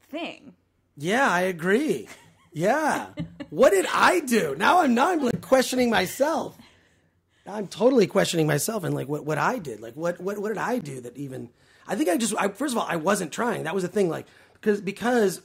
thing? Yeah, I agree. Yeah. What did I do? Now I'm like, questioning myself. I'm totally questioning myself and, like, what I did. Like, what did I do that even... I think first of all, I wasn't trying. That was the thing, like, because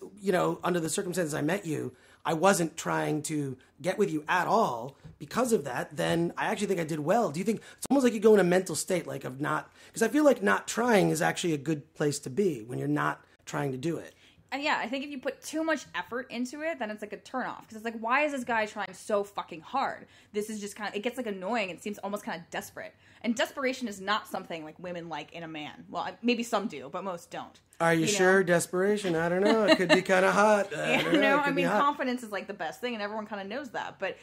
under the circumstances I met you, I wasn't trying to get with you at all. Because of that, then I actually think I did well. Do you think it's almost like you go in a mental state, like of not, because I feel like not trying is actually a good place to be when you're not trying to do it. And yeah, I think if you put too much effort into it, then it's like a turnoff. Because it's like, why is this guy trying so fucking hard? This is just it gets like annoying. It seems almost kind of desperate. And desperation is not something like women like in a man. Well, maybe some do, but most don't. Are you sure? Desperation? I don't know. It could be kind of hot. I mean, confidence is like the best thing, and everyone kind of knows that. But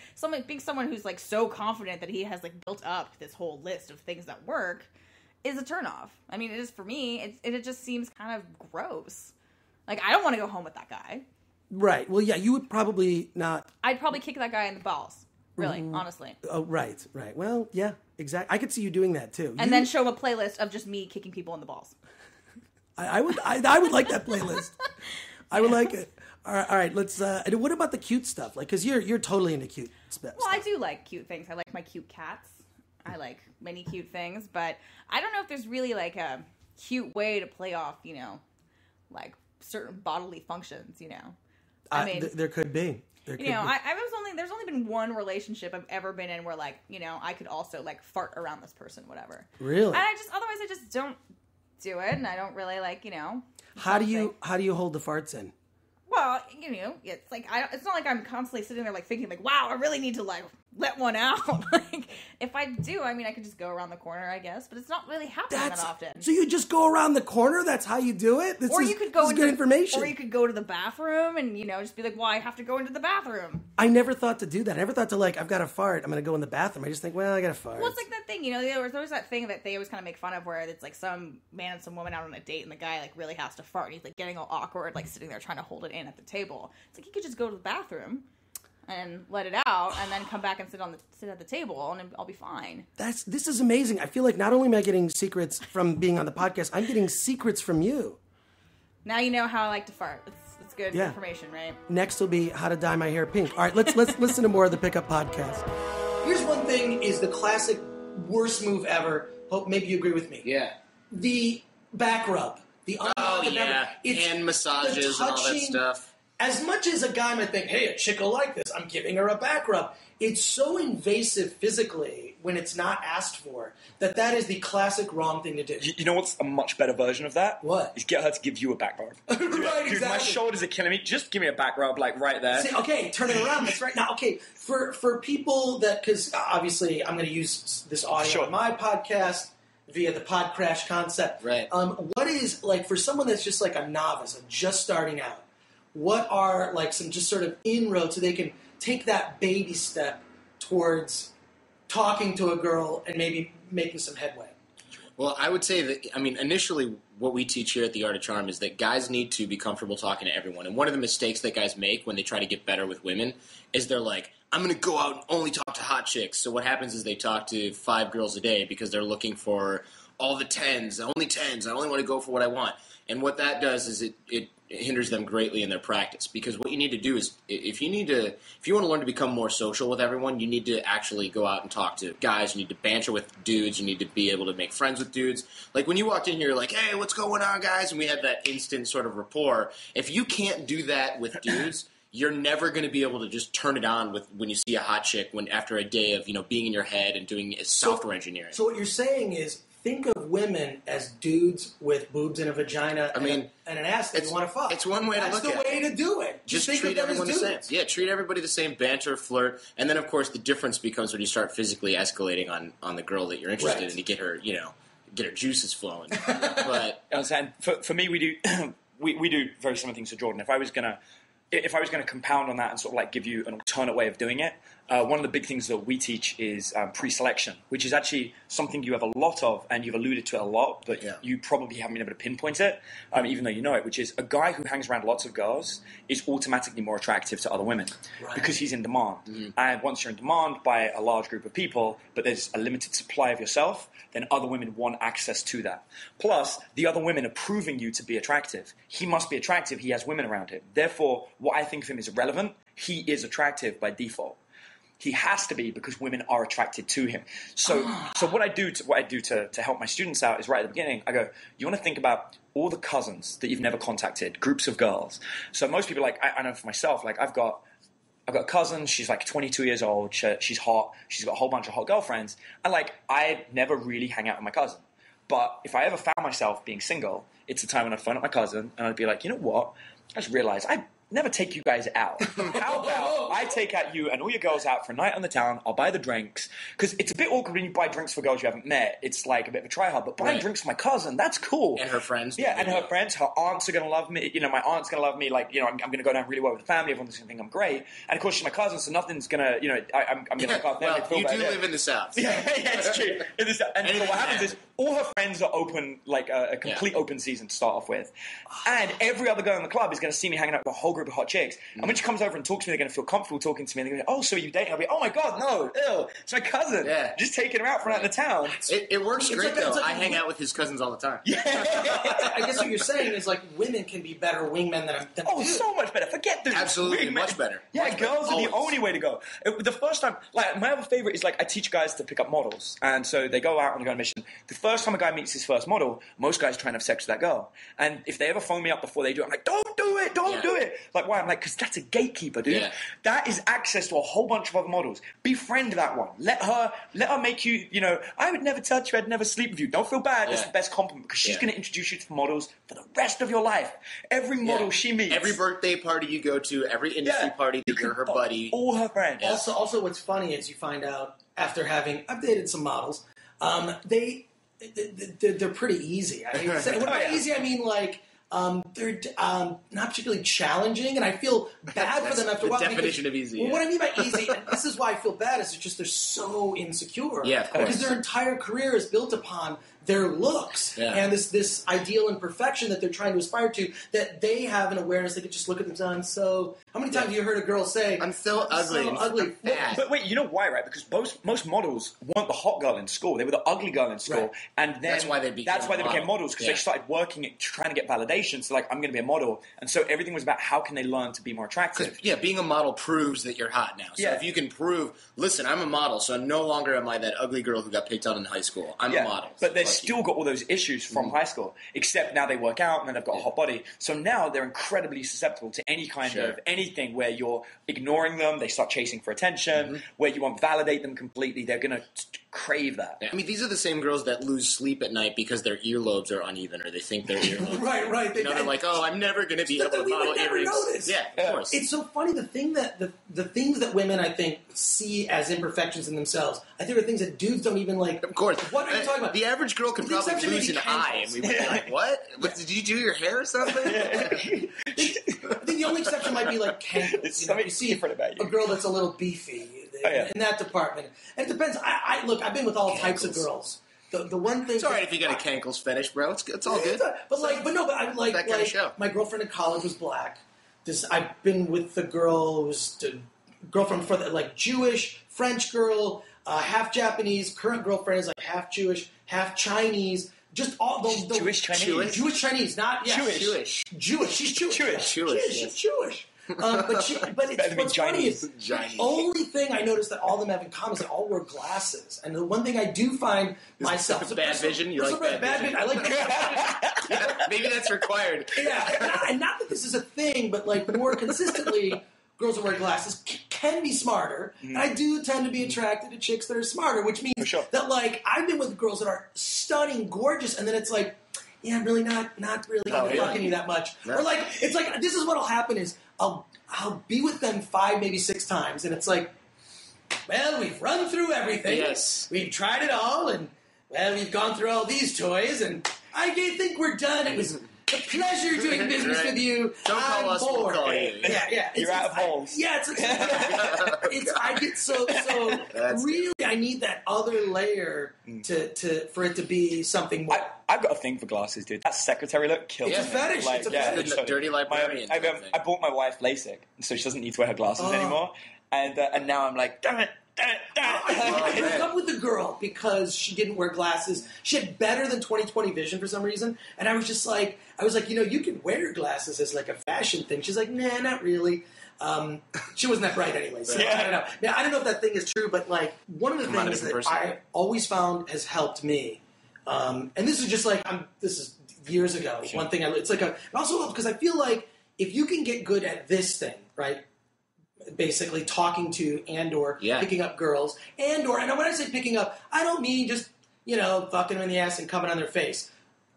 being someone who's like so confident that he has like built up this whole list of things that work is a turnoff. I mean, it is for me. It just seems kind of gross. Like, I don't want to go home with that guy. Right. Well, yeah, you would probably not. I'd probably kick that guy in the balls. Really, honestly. Oh, right. Well, yeah, exactly. I could see you doing that too. And then show him a playlist of just me kicking people in the balls. I would like that playlist. I would like it. All right. Let's. What about the cute stuff? Like, because you're totally into cute stuff. Well, I do like cute things. I like my cute cats. I like many cute things, but I don't know if there's really like a cute way to play off, like certain bodily functions. I mean, there could be. There's only been one relationship I've ever been in where like, I could also like fart around this person, whatever. Really? And otherwise I just don't do it, and I don't really like, How do you hold the farts in? Well, it's like it's not like I'm constantly sitting there like thinking like, wow, I really need to like let one out. Like, if I do, I mean, I could just go around the corner, I guess, but it's not really happening that often. So you just go around the corner? That's how you do it? This is good information. Or you could go to the bathroom and, just be like, well, I have to go into the bathroom. I never thought to do that. I never thought to like, I've got a fart, I'm going to go in the bathroom. I just think, well, I got to fart. Well, it's like that thing, there's always that thing that they always kind of make fun of where it's like some man and some woman out on a date and the guy like really has to fart and he's like getting all awkward, like sitting there trying to hold it in at the table. It's like, you could just go to the bathroom and let it out, and then come back and sit at the table, and I'll be fine. This is amazing. I feel like not only am I getting secrets from being on the podcast, I'm getting secrets from you. Now you know how I like to fart. It's good information, right? Next will be how to dye my hair pink. All right, let's listen to more of the Pickup Podcast. Here's one thing: is the classic worst move ever. Hope maybe you agree with me. Yeah. The back rub. Hand massages and all that stuff. As much as a guy might think, hey, a chick will like this, I'm giving her a back rub, it's so invasive physically when it's not asked for that is the classic wrong thing to do. You know what's a much better version of that? What? Is get her to give you a back rub. Right, Dude, exactly. my shoulders are killing me. Just give me a back rub, like right there. See, okay, turn it around. That's right. Now, okay, for people that, because obviously I'm going to use this audio on my podcast. via the PodCRASH concept. Right. What is, like, for someone that's just like a novice, just starting out, what are, like, some just sort of inroads so they can take that baby step towards talking to a girl and maybe making some headway? Well, I would say that, initially what we teach here at The Art of Charm is that guys need to be comfortable talking to everyone. And one of the mistakes that guys make when they try to get better with women is they're like, I'm going to go out and only talk to hot chicks. So what happens is they talk to 5 girls a day because they're looking for all the 10s, only 10s. I only want to go for what I want. And what that does is it hinders them greatly in their practice, because what you need to do is if you want to learn to become more social with everyone, you need to actually go out and talk to guys. You need to banter with dudes. You need to be able to make friends with dudes. Like when you walked in here, you're like, hey, what's going on, guys? And we had that instant sort of rapport. If you can't do that with dudes, you're never going to be able to just turn it on when you see a hot chick after a day of being in your head and doing software engineering. So what you're saying is, think of women as dudes with boobs and a vagina and an ass that you want to fuck. It's one way to look at it. That's the way to do it. Just think treat of them everyone the as same. dudes. Yeah, treat everybody the same, banter, flirt. And then, of course, the difference becomes when you start physically escalating on the girl that you're interested in to get her, get her juices flowing. But I understand. For me, we do we do very similar things to Jordan. If I was gonna compound on that and sort of like give you an alternate way of doing it, one of the big things that we teach is pre-selection, which is actually something you have a lot of, and you've alluded to it a lot, but you probably haven't been able to pinpoint it, even though you know it, which is a guy who hangs around lots of girls is automatically more attractive to other women because he's in demand. Mm-hmm. And once you're in demand by a large group of people, but there's a limited supply of yourself, then other women want access to that. Plus, the other women are proving you to be attractive. He must be attractive. He has women around him. Therefore, what I think of him is irrelevant. He is attractive by default. He has to be, because women are attracted to him. So what I do to help my students out is right at the beginning, I go, you want to think about all the cousins that you've never contacted, groups of girls. So most people, like, I know for myself, like I've got a cousin, she's like 22 years old, she's hot, she's got a whole bunch of hot girlfriends, and like I never really hang out with my cousin. But if I ever found myself being single, it's a time when I'd phone up my cousin and I'd be like, you know what, I just realized I never take you guys out. How about I take out you and all your girls out for a night on the town, I'll buy the drinks, because it's a bit awkward when you buy drinks for girls you haven't met. It's like a bit of a try-hard, but buying drinks for my cousin, that's cool. And her friends. Yeah, and her friends, her aunts are going to love me. My aunt's going to love me. Like, I'm going to go down really well with the family. Everyone's going to think I'm great. And of course, she's my cousin, so nothing's going to, I'm going to look after them. Well, you do live in the South. Yeah, it's true. And so what happens is all her friends are open, like a complete open season to start off with. And every other girl in the club is going to see me hanging out with a whole group of hot chicks. And when she comes over and talks to me, they're going to feel comfortable talking to me. And they're going to go, oh, so are you dating? I'll be, oh my God, no, ew, it's my cousin. Yeah. Just taking her out for a night in the town. It works great, though. I hang out with his cousins all the time. Yeah. I guess what you're saying is, like, women can be better wingmen than dudes. So much better. Forget the absolutely, wingmen. much better. Yeah, much girls better. are the only way to go. The first time, like, my other favorite is, like, I teach guys to pick up models. And so they go out and go on a mission. The first time a guy meets his first model, most guys try and have sex with that girl. And if they ever phone me up before they do it, I'm like, don't do it, don't do it. Like, why? I'm like, because that's a gatekeeper, dude. Yeah. That is access to a whole bunch of other models. Befriend that one. Let her make you, I would never touch you, I'd never sleep with you. Don't feel bad. That's the best compliment, because she's going to introduce you to models for the rest of your life. Every model she meets. Every birthday party you go to, every industry party that you're her buddy. All her friends. Yeah. Also, what's funny is you find out after I've dated some models, they're pretty easy. I mean, by easy, I mean like, they're not particularly challenging, and I feel bad for them after a while. The definition of easy. Well, what I mean by easy, and this is why I feel bad, is it's just they're so insecure. Yeah, of course. Because their entire career is built upon their looks and this ideal and perfection that they're trying to aspire to, that they have an awareness they could just look at themselves. So how many times have you heard a girl say, I'm so ugly. So ugly. But wait, you know why, right? Because most models weren't the hot girl in school. They were the ugly girl in school. And then that's why they became models, because they started working at trying to get validation. So like, I'm going to be a model. And so everything was about how can they learn to be more attractive. Yeah, being a model proves that you're hot now. So if you can prove, listen, I'm a model, so no longer am I that ugly girl who got picked on in high school. I'm a model. But they've still got all those issues from high school, except now they work out and then they've got a hot body. So now they're incredibly susceptible to any kind of anything where you're ignoring them, they start chasing for attention, where you won't validate them completely. They're going to crave that. I mean, these are the same girls that lose sleep at night because their earlobes are uneven, or they think their earlobes. Right. They're like, "Oh, I'm never going to be able to model earrings." Notice. Yeah, of course. It's so funny. The thing that the things that women, I think, see as imperfections in themselves, I think are things that dudes don't even like. Of course. What are you talking about? The average girl could probably lose an eye, and we would be like, "What? Did you do your hair or something?" I think the only exception might be like cankles. You see different about you. A girl that's a little beefy in that department. And it depends. Look, I've been with all types of girls. The one thing. It's all right if you got a cankles fetish, bro. It's all good. But I like that kind of show. My girlfriend in college was black. I've been with the girl who's girlfriend for like Jewish, French girl, half Japanese. Current girlfriend is like half Jewish, half Chinese. Just all those Jewish Chinese. Jewish Chinese, not Jewish. She's Jewish. Jewish. She's Jewish. But what's funny is the only thing I noticed that all of them have in common is they all wear glasses. And the one thing I do find myself is bad vision. You like bad vision? I like bad vision. Maybe that's required. Yeah, and not that this is a thing, but like more consistently, girls that wear glasses can be smarter. And I do tend to be attracted to chicks that are smarter, which means that like I've been with girls that are stunning, gorgeous, and then it's like, yeah, I'm really not really fucking you that much. Yeah. Or like it's like this is what'll happen is I'll be with them 5, maybe 6 times, and it's like, well, we've run through everything. Yes. We've tried it all, and well, we've gone through all these toys, and I think we're done. It was a pleasure doing business with you. Don't call us, we'll call you. Yeah. You're out of holes. I get so really, I need that other layer for it to be something more. I've got a thing for glasses, dude. That secretary look kills me. It's a fetish. Like, it's a fetish. The dirty librarian. I bought my wife LASIK, so she doesn't need to wear her glasses anymore. And now I'm like, damn it. I broke up with the girl because she didn't wear glasses. She had better than 20/20 vision for some reason, and I was like, you can wear glasses as like a fashion thing. She's like, nah, not really. She wasn't that bright anyway, so I don't know. Now, I don't know if that thing is true, but like one of the things that I always found has helped me, and this is just like this is years ago. Sure. One thing it's like and also because I feel like if you can get good at this thing, right? Basically talking to or picking up girls and when I say picking up, I don't mean just, fucking them in the ass and coming on their face.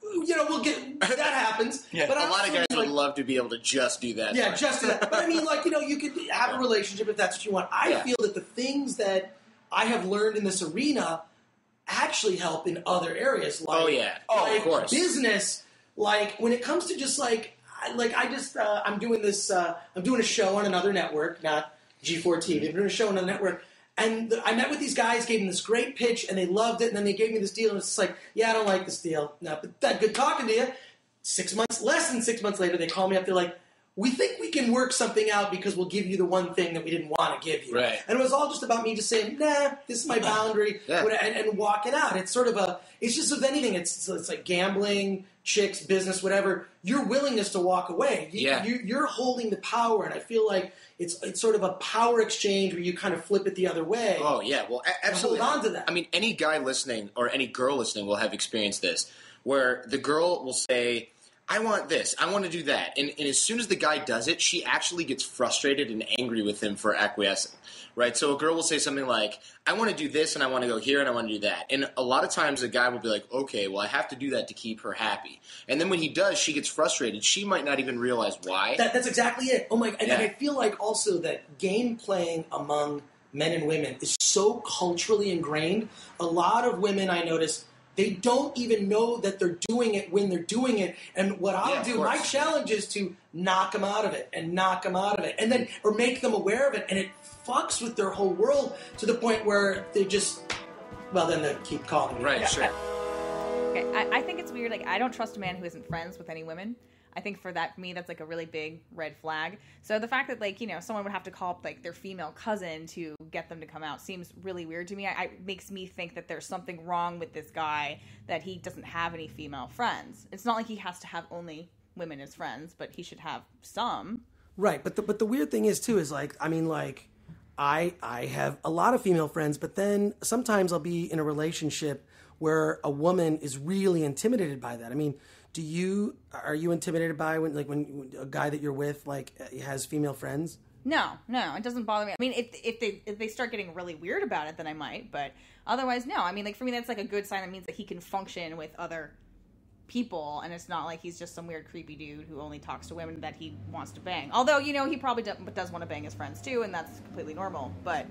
We'll get, that happens. Yeah. But a lot of guys would love to be able to just do that. Yeah, just do that. But I mean, like, you could have a relationship if that's what you want. I feel that the things that I have learned in this arena actually help in other areas. Like, of course. Business, like when it comes to just I'm doing this. I'm doing a show on another network, not G4 TV. I'm doing a show on a network, and I met with these guys, gave them this great pitch, and they loved it. And then they gave me this deal, and it's like, yeah, I don't like this deal. No, but that good talking to you. Less than 6 months later, they call me up. They're like, we think we can work something out because we'll give you the one thing that we didn't want to give you. Right. And it was all just about me just saying, nah, this is my boundary, and walking out. It's sort of it's just with anything. It's like gambling, chicks, business, whatever. Your willingness to walk away. You're holding the power, and I feel like it's sort of a power exchange where you kind of flip it the other way. Oh, yeah. Well, absolutely. Hold on to that. I mean, any guy listening or any girl listening will have experienced this, where the girl will say, I want this, I want to do that. And as soon as the guy does it, she actually gets frustrated and angry with him for acquiescing, right? So a girl will say something like, I want to do this, and I want to go here, and I want to do that. And a lot of times a guy will be like, okay, well, I have to do that to keep her happy. And then when he does, she gets frustrated. She might not even realize why. That's exactly it. Oh, my, and I feel like also that game playing among men and women is so culturally ingrained. A lot of women, I notice, they don't even know that they're doing it when they're doing it. And what I'll do, my challenge is to knock them out of it and knock them out of it. And then, or make them aware of it. And it fucks with their whole world to the point where they just, then they keep calling me. Right, sure. Okay, I think it's weird. Like, I don't trust a man who isn't friends with any women. I think for me, that's like a really big red flag. So the fact that someone would have to call up like their female cousin to get them to come out seems really weird to me. It makes me think that there's something wrong with this guy, that he doesn't have any female friends. It's not like he has to have only women as friends, but he should have some. Right, but the weird thing is too is I have a lot of female friends, but then sometimes I'll be in a relationship where a woman is really intimidated by that. I mean, are you intimidated by when a guy that you're with has female friends? No, it doesn't bother me. I mean, if they start getting really weird about it, then I might. But otherwise, no. I mean, like for me, that's like a good sign. That means that he can function with other people, and it's not like he's just some weird creepy dude who only talks to women that he wants to bang. Although, you know, he probably does want to bang his friends too, and that's completely normal. But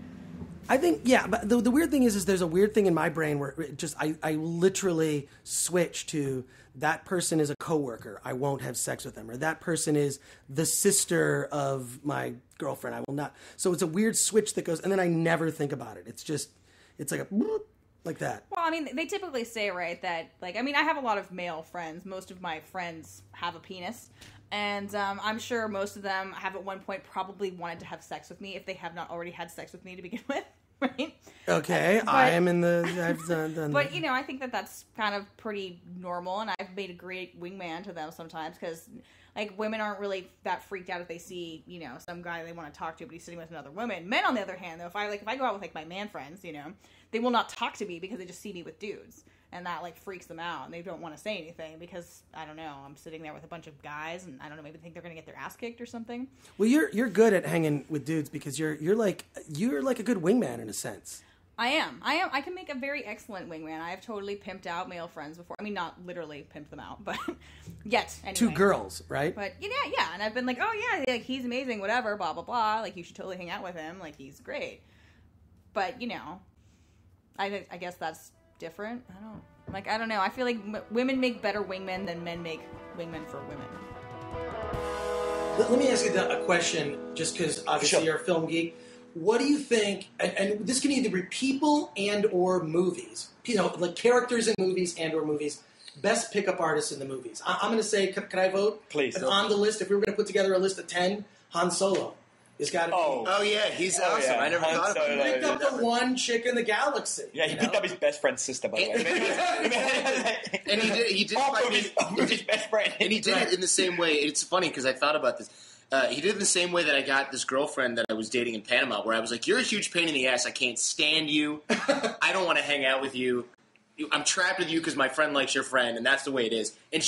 I think, yeah, but the weird thing is there's a weird thing in my brain where it just I literally switch to that person is a coworker. I won't have sex with them. Or that person is the sister of my girlfriend. I will not. So it's a weird switch that goes, and then I never think about it. It's just, it's like a, like that. Well, I mean, they typically say, right, that, like, I mean, I have a lot of male friends. Most of my friends have a penis. And I'm sure most of them have at one point probably wanted to have sex with me if they have not already had sex with me to begin with. Right? Okay, but, I am in the... I've done but, you know, I think that that's kind of pretty normal, and I've made a great wingman to them sometimes, because, like, women aren't really that freaked out if they see, you know, some guy they want to talk to, but he's sitting with another woman. Men, on the other hand, though, if I go out with, like, my man friends, you know, they will not talk to me because they just see me with dudes. And that, like, freaks them out, and they don't want to say anything because, I don't know, I'm sitting there with a bunch of guys, and I don't know, maybe they think they're going to get their ass kicked or something. Well, you're good at hanging with dudes because you're like a good wingman in a sense. I am. I can make a very excellent wingman. I have totally pimped out male friends before. I mean, not literally pimped them out, but yet, anyway. 2 girls, right? But, yeah, and I've been like, oh, yeah, like, he's amazing, whatever, blah, blah, blah. Like, you should totally hang out with him. Like, he's great. But, you know, I guess that's different. I don't know. I feel like women make better wingmen than men make wingmen for women. Let me ask you a question, just because obviously you're a film geek. What do you think, and this can either be people and or movies, you know, like characters in movies and or movies, best pickup artists in the movies. I'm going to say, can I vote? Please. And on the list, if we were going to put together a list of 10, Han Solo. He's got to be. Oh, yeah, he's awesome. Yeah. I never thought of him. He picked up the one chick in the galaxy. Yeah, he picked up his best friend's sister, by the way. And he did it his best friend. And he did it in the same way. It's funny because I thought about this. He did it in the same way that I got this girlfriend that I was dating in Panama, where I was like, you're a huge pain in the ass. I can't stand you. I don't want to hang out with you. I'm trapped with you because my friend likes your friend, and that's the way it is. And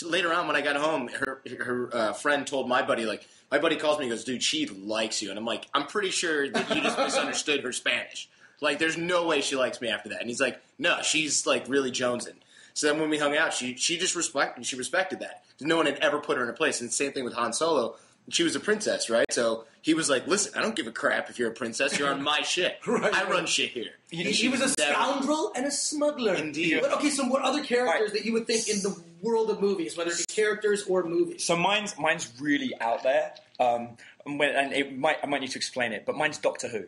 later on when I got home, her friend told my buddy, like, my buddy calls me and goes, dude, she likes you. And I'm like, I'm pretty sure that you just misunderstood her Spanish. Like, there's no way she likes me after that. And he's like, no, she's, like, really jonesing. So then when we hung out, she just respected that. No one had ever put her in her place. And the same thing with Han Solo. She was a princess, right? So he was like, listen, I don't give a crap if you're a princess. You're on my shit. Right. I run shit here. He was a scoundrel and a smuggler. Indeed. But, okay, so what other characters that you would think in the world of movies, whether it be characters or movies? So mine's really out there, and I might need to explain it, but mine's Doctor Who.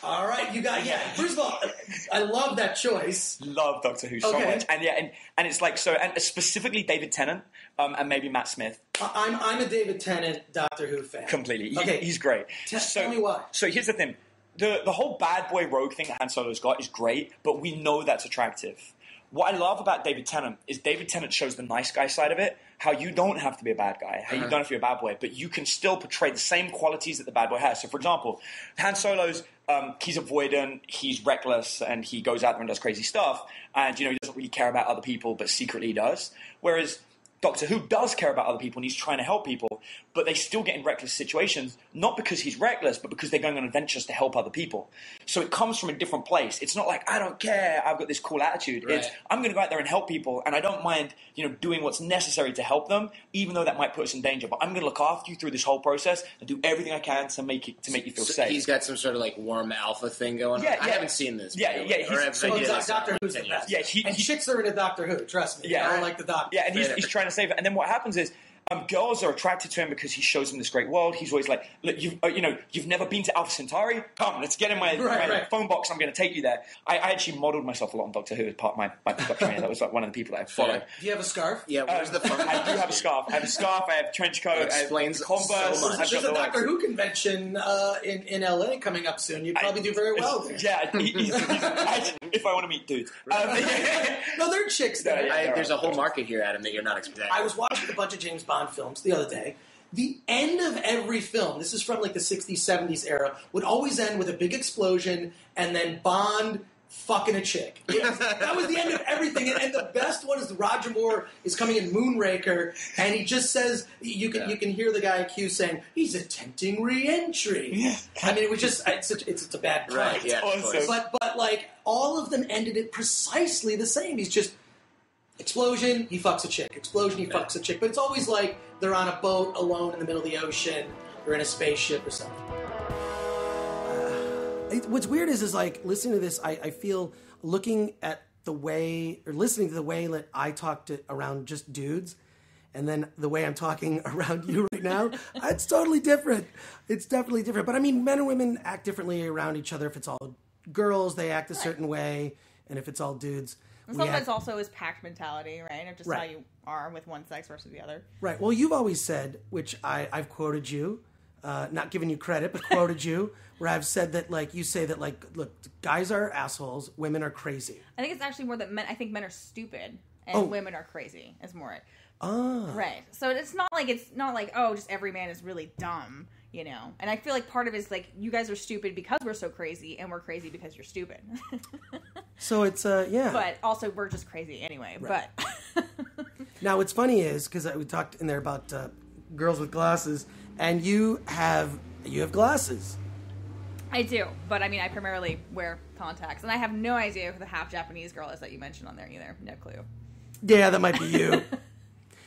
All right, you got First of all, I love that choice. Love Doctor Who so much, and it's like so, and specifically David Tennant, and maybe Matt Smith. I'm a David Tennant Doctor Who fan. Completely, Okay, he's great. Tell me why. So here's the thing: the whole bad boy rogue thing that Han Solo's got is great, but we know that's attractive. What I love about David Tennant is David Tennant shows the nice guy side of it, how you don't have to be a bad guy, how you don't have to be a bad boy, but you can still portray the same qualities that the bad boy has. So, for example, Han Solo's, he's avoidant, he's reckless, and he goes out there and does crazy stuff, and, you know, he doesn't really care about other people, but secretly he does. Whereas Doctor Who does care about other people, and he's trying to help people, but they still get in reckless situations, not because he's reckless, but because they're going on adventures to help other people. So it comes from a different place. It's not like, I don't care, I've got this cool attitude. Right. It's, I'm going to go out there and help people, and I don't mind, you know, doing what's necessary to help them, even though that might put us in danger. But I'm going to look after you through this whole process and do everything I can to make you feel safe. He's got some sort of like warm alpha thing going on. I haven't seen this. Doctor Who's the best. Yeah, and chicks are into Doctor Who, trust me. Yeah, I don't like the Doctor. Yeah, and he's trying to save it. And then what happens is, girls are attracted to him because he shows them this great world. He's always like, look, you've never been to Alpha Centauri? Come, let's get in my phone box. I'm going to take you there. I actually modeled myself a lot on Doctor Who as part of my pickup training. That was like one of the people that I followed. Do you have a scarf? Yeah, where's the phone? I do have a scarf. I have a scarf. I have a trench coat. That explains I have Converse. so much. There's a Doctor Who convention in LA coming up soon. You'd probably do very well there. Yeah, if I want to meet dudes. No, there are chicks there. There's a whole market here, Adam, that you're not expecting. I was watching a bunch of James Bond films the other day. The end of every film, this is from like the 60s, 70s era, would always end with a big explosion and then Bond fucking a chick. That was the end of everything. And the best one is Roger Moore is coming in Moonraker, and he just says, you can hear the guy accused saying, he's attempting re-entry. Yeah. I mean, it was just, it's a bad pun. Right, yeah, awesome. But like, all of them ended it precisely the same. He's just, explosion, he fucks a chick. Explosion, he fucks a chick. But it's always like they're on a boat alone in the middle of the ocean, or in a spaceship or something. What's weird is like listening to this, I feel listening to the way that I talk to around just dudes, and then the way I'm talking around you right now, it's totally different. It's definitely different. But I mean, men and women act differently around each other. If it's all girls, they act a certain way, and if it's all dudes, and sometimes also is pack mentality, right? Of just how you are with one sex versus the other. Right. Well, you've always said, which I've quoted you. Not giving you credit, but quoted you, where I've said that, like, you say that, like, look, guys are assholes, women are crazy. I think it's actually more that I think men are stupid, and women are crazy, is more it. Ah. Right. So it's not like, just every man is really dumb, you know? And I feel like part of it is, like, you guys are stupid because we're so crazy, and we're crazy because you're stupid. So it's, yeah. But also, we're just crazy anyway, right. But... Now, what's funny is, because we talked in there about girls with glasses, and you have glasses. I do, but I mean, I primarily wear contacts, and I have no idea who the half Japanese girl is that you mentioned on there either. No clue. Yeah, that might be you.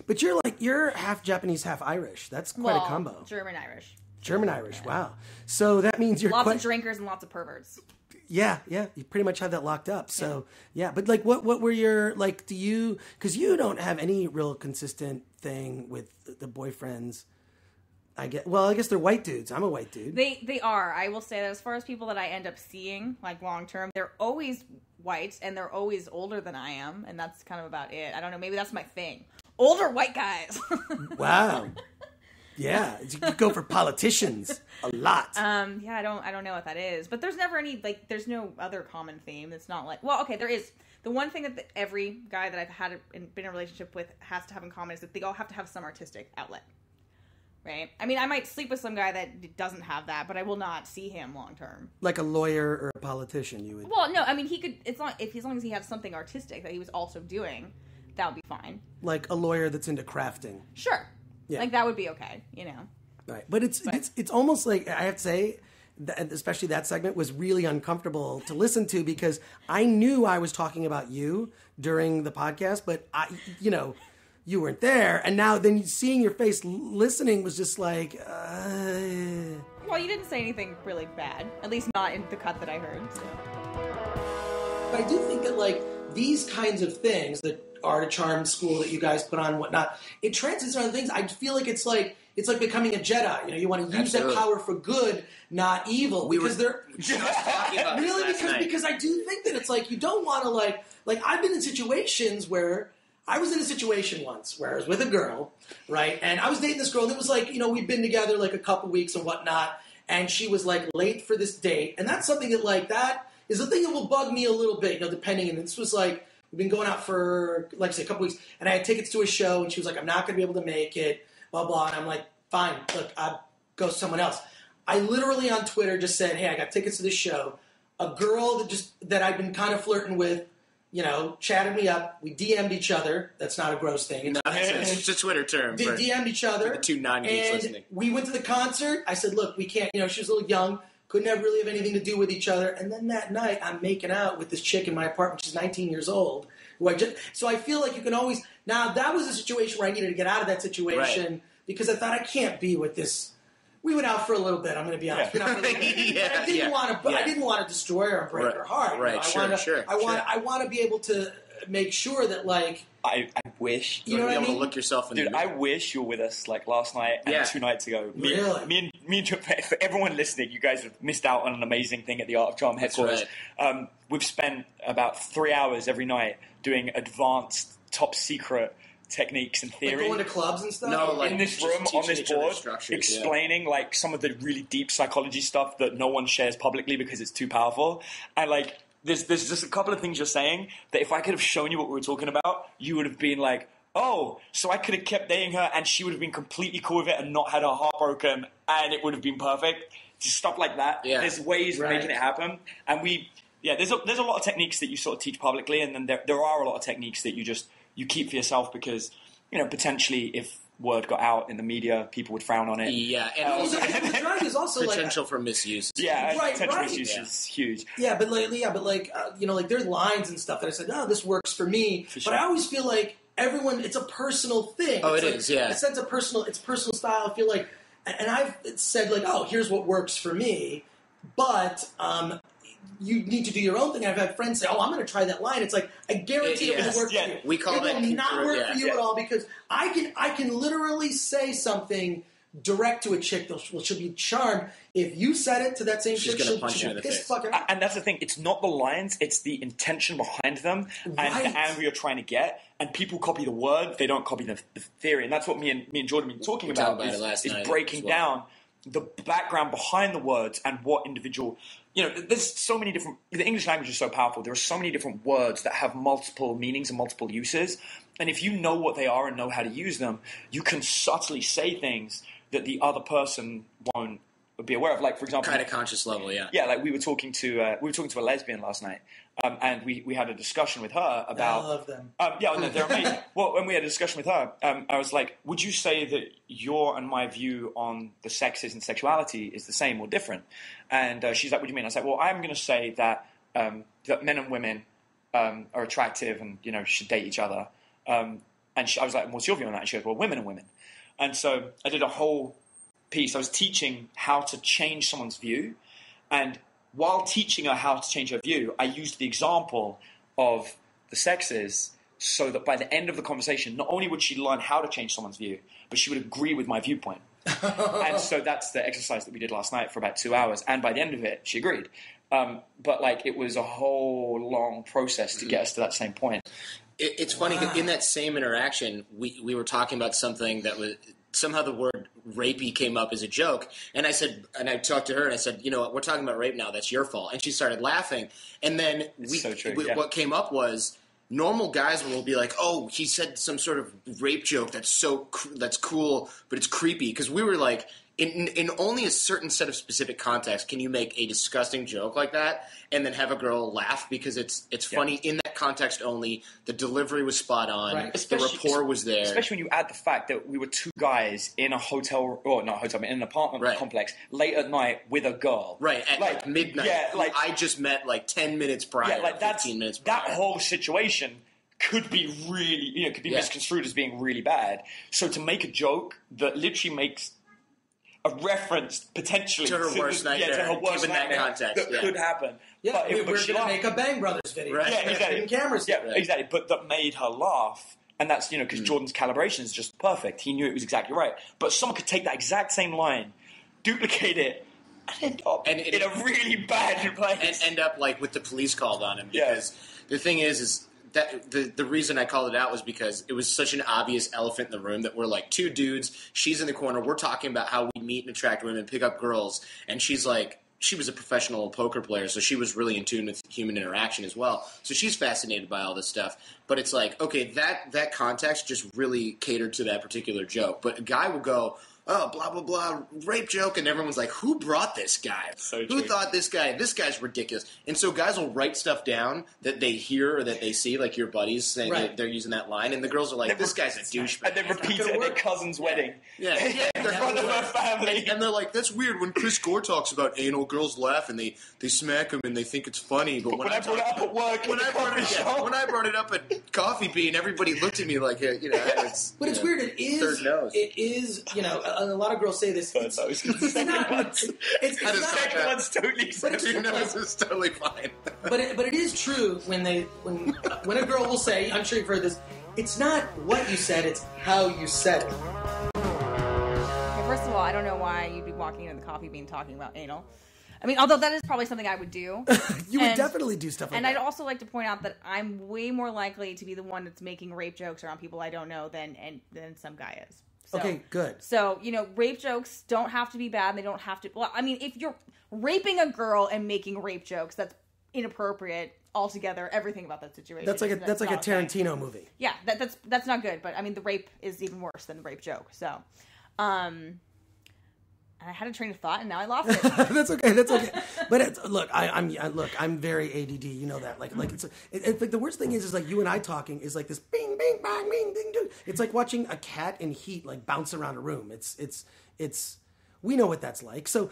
But you're half Japanese, half Irish. That's quite a combo. German-Irish. German-Irish, wow. So that means you're lots of drinkers and lots of perverts. Yeah, you pretty much have that locked up. So, yeah. But, like, what were your, like, because you don't have any real consistent thing with the boyfriends. I guess they're white dudes. I'm a white dude. They are. I will say that as far as people that I end up seeing, like, long-term, they're always white, and they're always older than I am, and that's kind of about it. I don't know. Maybe that's my thing. Older white guys. Wow. Yeah, you go for politicians a lot. Yeah, I don't know what that is, but there's never any, like, there's no other common theme. It's not like, well, okay, there is. The one thing that every guy that I've had been in a relationship with has to have in common is that they all have to have some artistic outlet, right? I mean, I might sleep with some guy that doesn't have that, but I will not see him long term. Like a lawyer or a politician, you would. Well, no, I mean, he could. As long as he had something artistic that he was also doing, that would be fine. Like a lawyer that's into crafting. Sure. Yeah. Like, that would be okay, you know. Right. But it's almost like, I have to say, especially that segment was really uncomfortable to listen to, because I knew I was talking about you during the podcast, but you weren't there. And now then seeing your face listening was just like, Well, you didn't say anything really bad. At least not in the cut that I heard. So. But I do think that, like, these kinds of things, the Art of Charm school that you guys put on and whatnot, it translates on things. I feel like it's like becoming a Jedi. You know, you want to use that power for good, not evil. Because they're just talking about really because I do think that it's like you don't want to like I've been in situations where I was in a situation once where I was with a girl, right? And I was dating this girl, and it was like, we'd been together like a couple weeks and whatnot, and she was like late for this date, and that's something that like that is the thing that will bug me a little bit, depending. And this was like, we've been going out for, like I say, a couple weeks, and I had tickets to a show, and she was like, I'm not going to be able to make it, blah, blah. And I'm like, fine, look, I'll go someone else. I literally on Twitter just said, hey, I got tickets to this show. A girl that I've been kind of flirting with, chatted me up. We DM'd each other. That's not a gross thing. It's just a Twitter term. DM'd each other. The two non-geeks listening. We went to the concert. I said, look, we can't, she was a little young. Couldn't really have anything to do with each other. And then that night, I'm making out with this chick in my apartment. She's 19 years old. So I feel like you can always... Now, that was a situation where I needed to get out of that situation because I thought, I can't be with this... We went out for a little bit, I'm going to be honest. We went out for a little bit. I didn't want to destroy her and break her heart. Right, I want to be able to make sure that, like... I wish. You know what I mean? To look yourself in the mirror. I wish you were with us like last night and 2 nights ago. Me and for everyone listening, you guys have missed out on an amazing thing at the Art of Charm headquarters. Right. We've spent about 3 hours every night doing advanced, top secret techniques and theory. Like going to clubs and stuff? No, like in this room, on this board, explaining like some of the really deep psychology stuff that no one shares publicly because it's too powerful. And like... There's just a couple of things you're saying that if I could have shown you what we were talking about, you would have been like, oh, so I could have kept dating her and she would have been completely cool with it and not had her heart broken and it would have been perfect. Just stuff like that. Yeah. There's ways of making it happen. And Yeah, there's a lot of techniques that you sort of teach publicly, and then there are a lot of techniques that you keep for yourself because, potentially if word got out in the media, people would frown on it. Yeah, and also the drug is also potential for misuse. Yeah, Right, potential right. misuse is huge. Yeah, but there's lines and stuff that I said, no, this works for me. For sure. But I always feel like everyone, it's a personal thing. Oh, it's it is, yeah. A sense of it's personal style. I feel like, and I've said like, oh, here's what works for me, but you need to do your own thing. I've had friends say, oh, I'm going to try that line. It's like, I guarantee it will work for you. We call it that will not work for you at all because I can literally say something direct to a chick. She'll be charmed. If you said it to that same chick, she'll punch you in the face. fucking out. And that's the thing. It's not the lines. It's the intention behind them and the angle you're trying to get. And people copy the word. They don't copy the theory. And that's what me and Jordan have been talking about is breaking down the background behind the words and what individual... there's so many different... The English language is so powerful. There are so many different words that have multiple meanings and multiple uses. And if you know what they are and know how to use them, you can subtly say things that the other person won't be aware of. Like, for example... Kind of conscious level, yeah. Yeah, like we were talking to a lesbian last night, and we had a discussion with her about... I love them. They're amazing. Well, when we had a discussion with her, I was like, would you say that your and my view on the sexes and sexuality is the same or different? And she's like, what do you mean? I was like, well, I'm going to say that that men and women are attractive and, should date each other. And I was like, what's your view on that? And she goes, well, women and women. And so I did a whole piece. I was teaching how to change someone's view. And while teaching her how to change her view, I used the example of the sexes so that by the end of the conversation, not only would she learn how to change someone's view, but she would agree with my viewpoint. And so that's the exercise that we did last night for about 2 hours. And by the end of it, she agreed. But it was a whole long process to get us to that same point. It's funny, in that same interaction, we were talking about something that was... Somehow the word rapey came up as a joke. And I said, and I talked to her and I said, we're talking about rape now. That's your fault. And she started laughing. And then what came up was normal guys will be like, oh, he said some sort of rape joke that's cool, but it's creepy. Because we were like, in only a certain set of specific contexts can you make a disgusting joke like that and then have a girl laugh because it's funny in that context only. The delivery was spot on. Right. The rapport was there. Especially when you add the fact that we were two guys in a hotel, or not a hotel, but in an apartment complex late at night with a girl. Right, at midnight. Yeah, I just met 10 minutes prior, 15 minutes prior. That whole situation could be really, could be misconstrued as being really bad. So to make a joke that literally makes a reference potentially to her worst nightmare, to her worst given that context, that could happen. Yeah, we're going to make a Bang Brothers video. Right. Yeah, exactly. Cameras. Yeah, exactly. But that made her laugh, and that's because Jordan's calibration is just perfect. He knew it was exactly right. But someone could take that exact same line, duplicate it, and end up in a really bad place, and end up with the police called on him. Because the thing is that the reason I called it out was because it was such an obvious elephant in the room that we're two dudes. She's in the corner. We're talking about how we meet and attract women, pick up girls, and she's like. She was a professional poker player, so she was really in tune with human interaction as well. So she's fascinated by all this stuff. But it's okay, that context just really catered to that particular joke. But a guy will go, oh, blah, blah, blah, rape joke, and everyone's like, who brought this guy? So who thought this guy's ridiculous? And so guys will write stuff down that they hear or that they see, like your buddies saying that they're using that line, and the girls are like, this guy's a douchebag. And then repeat it at their cousin's wedding. Yeah. In front of her family. And they're like, that's weird when Chris Gore talks about anal, girls laugh and they smack him and they think it's funny. But when I brought it up at work, when I brought it up at Coffee Bean, everybody looked at me like, it's... But it's weird, it is... Third nose. It is, a lot of girls say this. It's not... Second one's totally acceptable. Two noses is totally fine. But it is true when a girl will say, I'm sure you've heard this, it's not what you said, it's how you said it. First of all, I don't know why you'd be walking into the Coffee Bean talking about anal. I mean, although that is probably something I would do. You would definitely do stuff like that. And I'd also like to point out that I'm way more likely to be the one that's making rape jokes around people I don't know than some guy is. So, okay, good. So, rape jokes don't have to be bad. They don't have to... Well, I mean, if you're raping a girl and making rape jokes, that's inappropriate altogether. Everything about that situation. That's like a Tarantino movie. Yeah, that's not good. But, I mean, the rape is even worse than the rape joke. So... I had a train of thought, and now I lost it. That's okay. But I'm very ADD. You know that. Like it's like the worst thing is like you and I talking is like this bing, bing, bang, bing, ding, ding. It's like watching a cat in heat like bounce around a room. It's we know what that's like. So,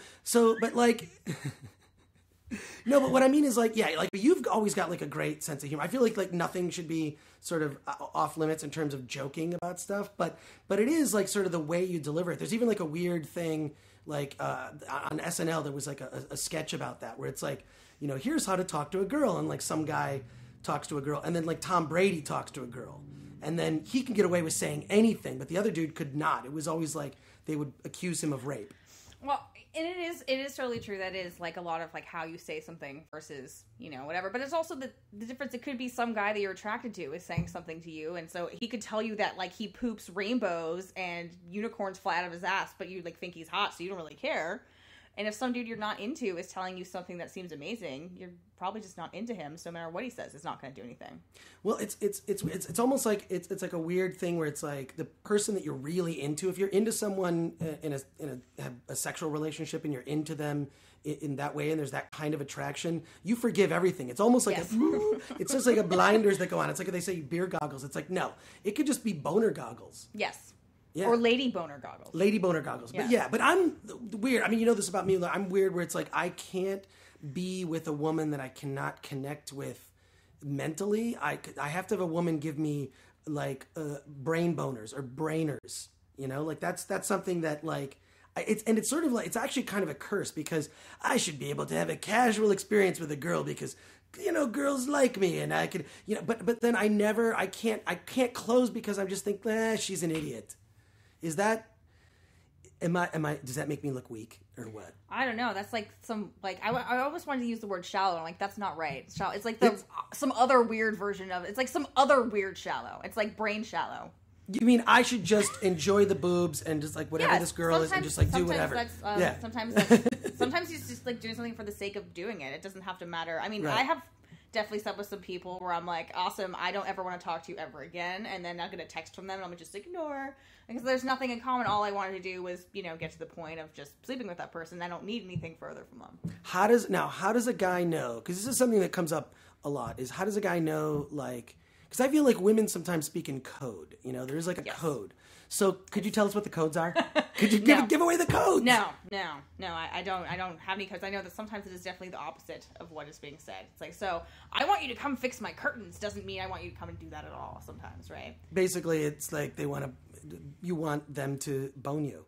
but like. No, but what I mean is like, yeah, like you've always got like a great sense of humor. I feel like nothing should be sort of off limits in terms of joking about stuff, but it is like sort of the way you deliver it. There's even like a weird thing like on SNL there was like a sketch about that where it's like, you know, here's how to talk to a girl, and like some guy talks to a girl, and then like Tom Brady talks to a girl, and then he can get away with saying anything, but the other dude could not. It was always like they would accuse him of rape. Well, and it is totally true. That is like a lot of like how you say something versus, you know, whatever. But it's also the difference. It could be some guy that you're attracted to is saying something to you, and so he could tell you that like he poops rainbows and unicorns fly out of his ass, but you like think he's hot, so you don't really care. And if some dude you're not into is telling you something that seems amazing, you're probably just not into him. So no matter what he says, it's not going to do anything. Well, it's almost like it's like a weird thing where it's like the person that you're really into. If you're into someone in a sexual relationship and you're into them in that way, and there's that kind of attraction, you forgive everything. It's almost like it's just like a blinders that go on. It's like if they say beer goggles. It's like no, it could just be boner goggles. Yes. Yeah. Or lady boner goggles. Lady boner goggles. Yeah. But I'm weird. I mean, you know this about me. I'm weird where it's like I can't be with a woman that I cannot connect with mentally. I have to have a woman give me like brain boners or brainers. You know, like that's something that like it's sort of like it's actually kind of a curse because I should be able to have a casual experience with a girl because you know girls like me and I could you know but then I can't close because I'm just think she's an idiot. Is that, am I, does that make me look weak or what? I don't know. That's like some, like, I always wanted to use the word shallow. I'm like, that's not right. Shallow. It's like some other weird version of it. It's like some other weird shallow. It's like brain shallow. You mean I should just enjoy the boobs and just like whatever this girl is and just like do whatever? Sometimes he's just like doing something for the sake of doing it. It doesn't have to matter. I mean, right. I have definitely slept with some people where I'm like, awesome, I don't ever want to talk to you ever again, and then I'll get a text from them and I'm gonna just ignore because there's nothing in common. All I wanted to do was, you know, get to the point of just sleeping with that person. I don't need anything further from them. How does a guy know? Because this is something that comes up a lot. Is how does a guy know? Like, because I feel like women sometimes speak in code. You know, there's like a code. So could you tell us what the codes are? Could you give away the codes? No. I don't have any codes. I know that sometimes it is definitely the opposite of what is being said. It's like, so I want you to come fix my curtains doesn't mean I want you to come and do that at all sometimes, right? Basically, it's like you want them to bone you.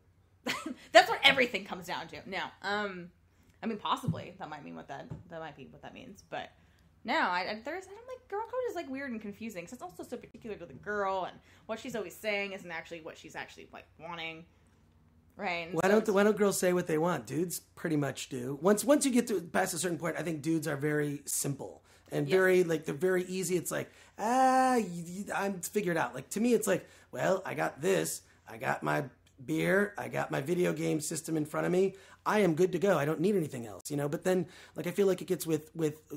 That's what everything comes down to. No. I mean, possibly that might be what that means, but no, I don't like girl code is like weird and confusing because it's also so particular to the girl and what she's always saying isn't actually what she's actually like wanting, right? And why don't girls say what they want? Dudes pretty much do. Once you get to past a certain point, I think dudes are very simple and very like they're very easy. It's like I'm figured out. Like to me, it's like well, I got this, I got my beer, I got my video game system in front of me. I am good to go. I don't need anything else, you know. But then, like, I feel like it gets with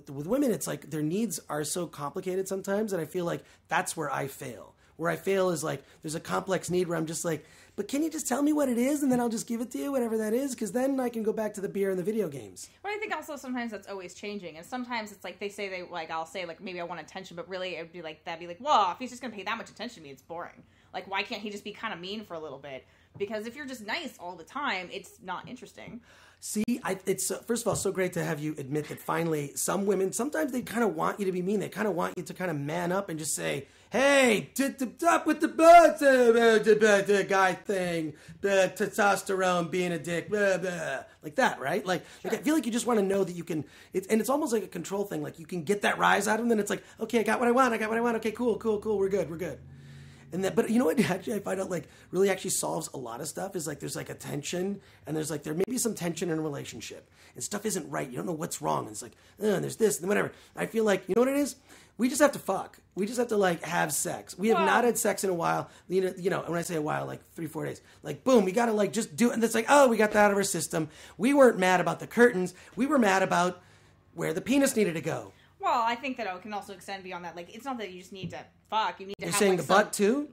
women. It's like their needs are so complicated sometimes, and I feel like that's where I fail. Where I fail is like there's a complex need where I'm just like, but can you just tell me what it is, and then I'll just give it to you, whatever that is, because then I can go back to the beer and the video games. But I think also sometimes that's always changing, and sometimes it's like they say I'll say like maybe I want attention, but really it'd be like well, if he's just gonna pay that much attention to me, it's boring. Like why can't he just be kind of mean for a little bit? Because if you're just nice all the time, it's not interesting. See, it's first of all so great to have you admit that finally some women, sometimes they kind of want you to be mean. They kind of want you to kind of man up and just say, hey, up with the guy thing, the testosterone, being a dick, blah, blah, like that, right? Like I feel like you just want to know that you can, and it's almost like a control thing. Like you can get that rise out of them, then it's like, okay, I got what I want. Okay, cool, we're good. And that, but you know what? Actually, I find out like really actually solves a lot of stuff. Is like there's like a tension, and there's like there may be some tension in a relationship, and stuff isn't right. You don't know what's wrong. And it's like and there's this and whatever. I feel like you know what it is. We just have to fuck. We just have to like have sex. We have not had sex in a while. You know, when I say a while, like 3-4 days. Like boom, we gotta like just do it. And it's like we got that out of our system. We weren't mad about the curtains. We were mad about where the penis needed to go. Well, I think that it can also extend beyond that. Like, it's not that you just need to fuck, you need to You're have saying like the butt too?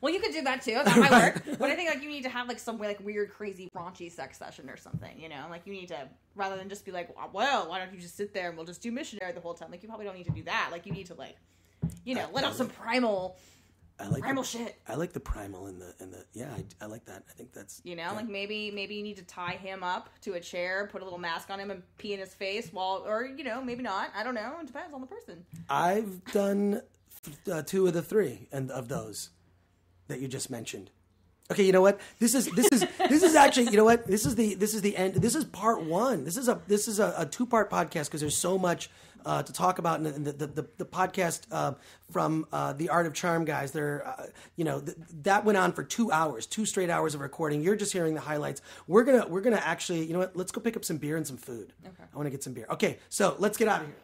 Well, you could do that too. That might work. But I think like you need to have like some like weird, crazy, raunchy sex session or something. You know, like you need to rather than just be like, well, why don't you just sit there and we'll just do missionary the whole time? Like you probably don't need to do that. Like you need to like, let out some primal. Primal shit. I like the primal and the yeah. I like that. I think that's like maybe you need to tie him up to a chair, put a little mask on him, and pee in his face or maybe not. I don't know. It depends on the person. I've done 2 of the 3 and of those that you just mentioned. Okay, you know what? This is actually, you know what? This is the end. This is part 1. This is a 2-part podcast because there's so much to talk about in the podcast from the Art of Charm guys. That went on for 2 hours, 2 straight hours of recording. You're just hearing the highlights. We're gonna actually, you know what? Let's go pick up some beer and some food. Okay. I want to get some beer. Okay, so let's get out of here.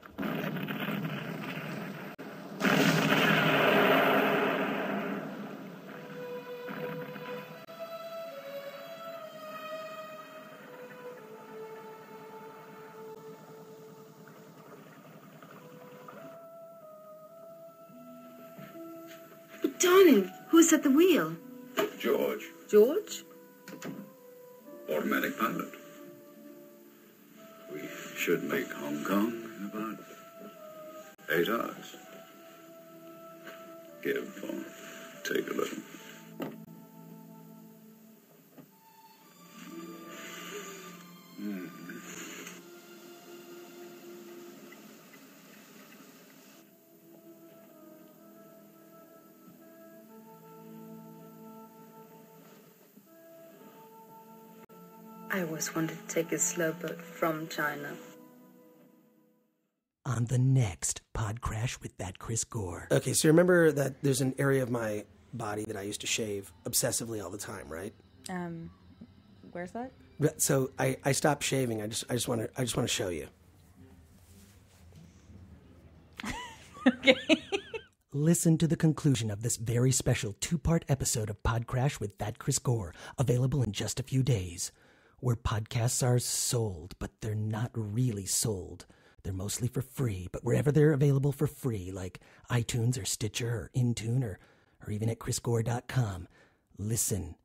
Darling, who's at the wheel? George. George? Automatic pilot. We should make Hong Kong in about 8 hours. Give or take a little. I always wanted to take a slow boat from China. On the next PodCRASH with that Chris Gore. Okay, so remember that there's an area of my body that I used to shave obsessively all the time, right? Where's that? So I stopped shaving. I just want to show you. Okay. Listen to the conclusion of this very special 2-part episode of PodCRASH with that Chris Gore, available in just a few days. Where podcasts are sold, but they're not really sold. They're mostly for free, but wherever they're available for free, like iTunes or Stitcher or Intune or even at chrisgore.com, listen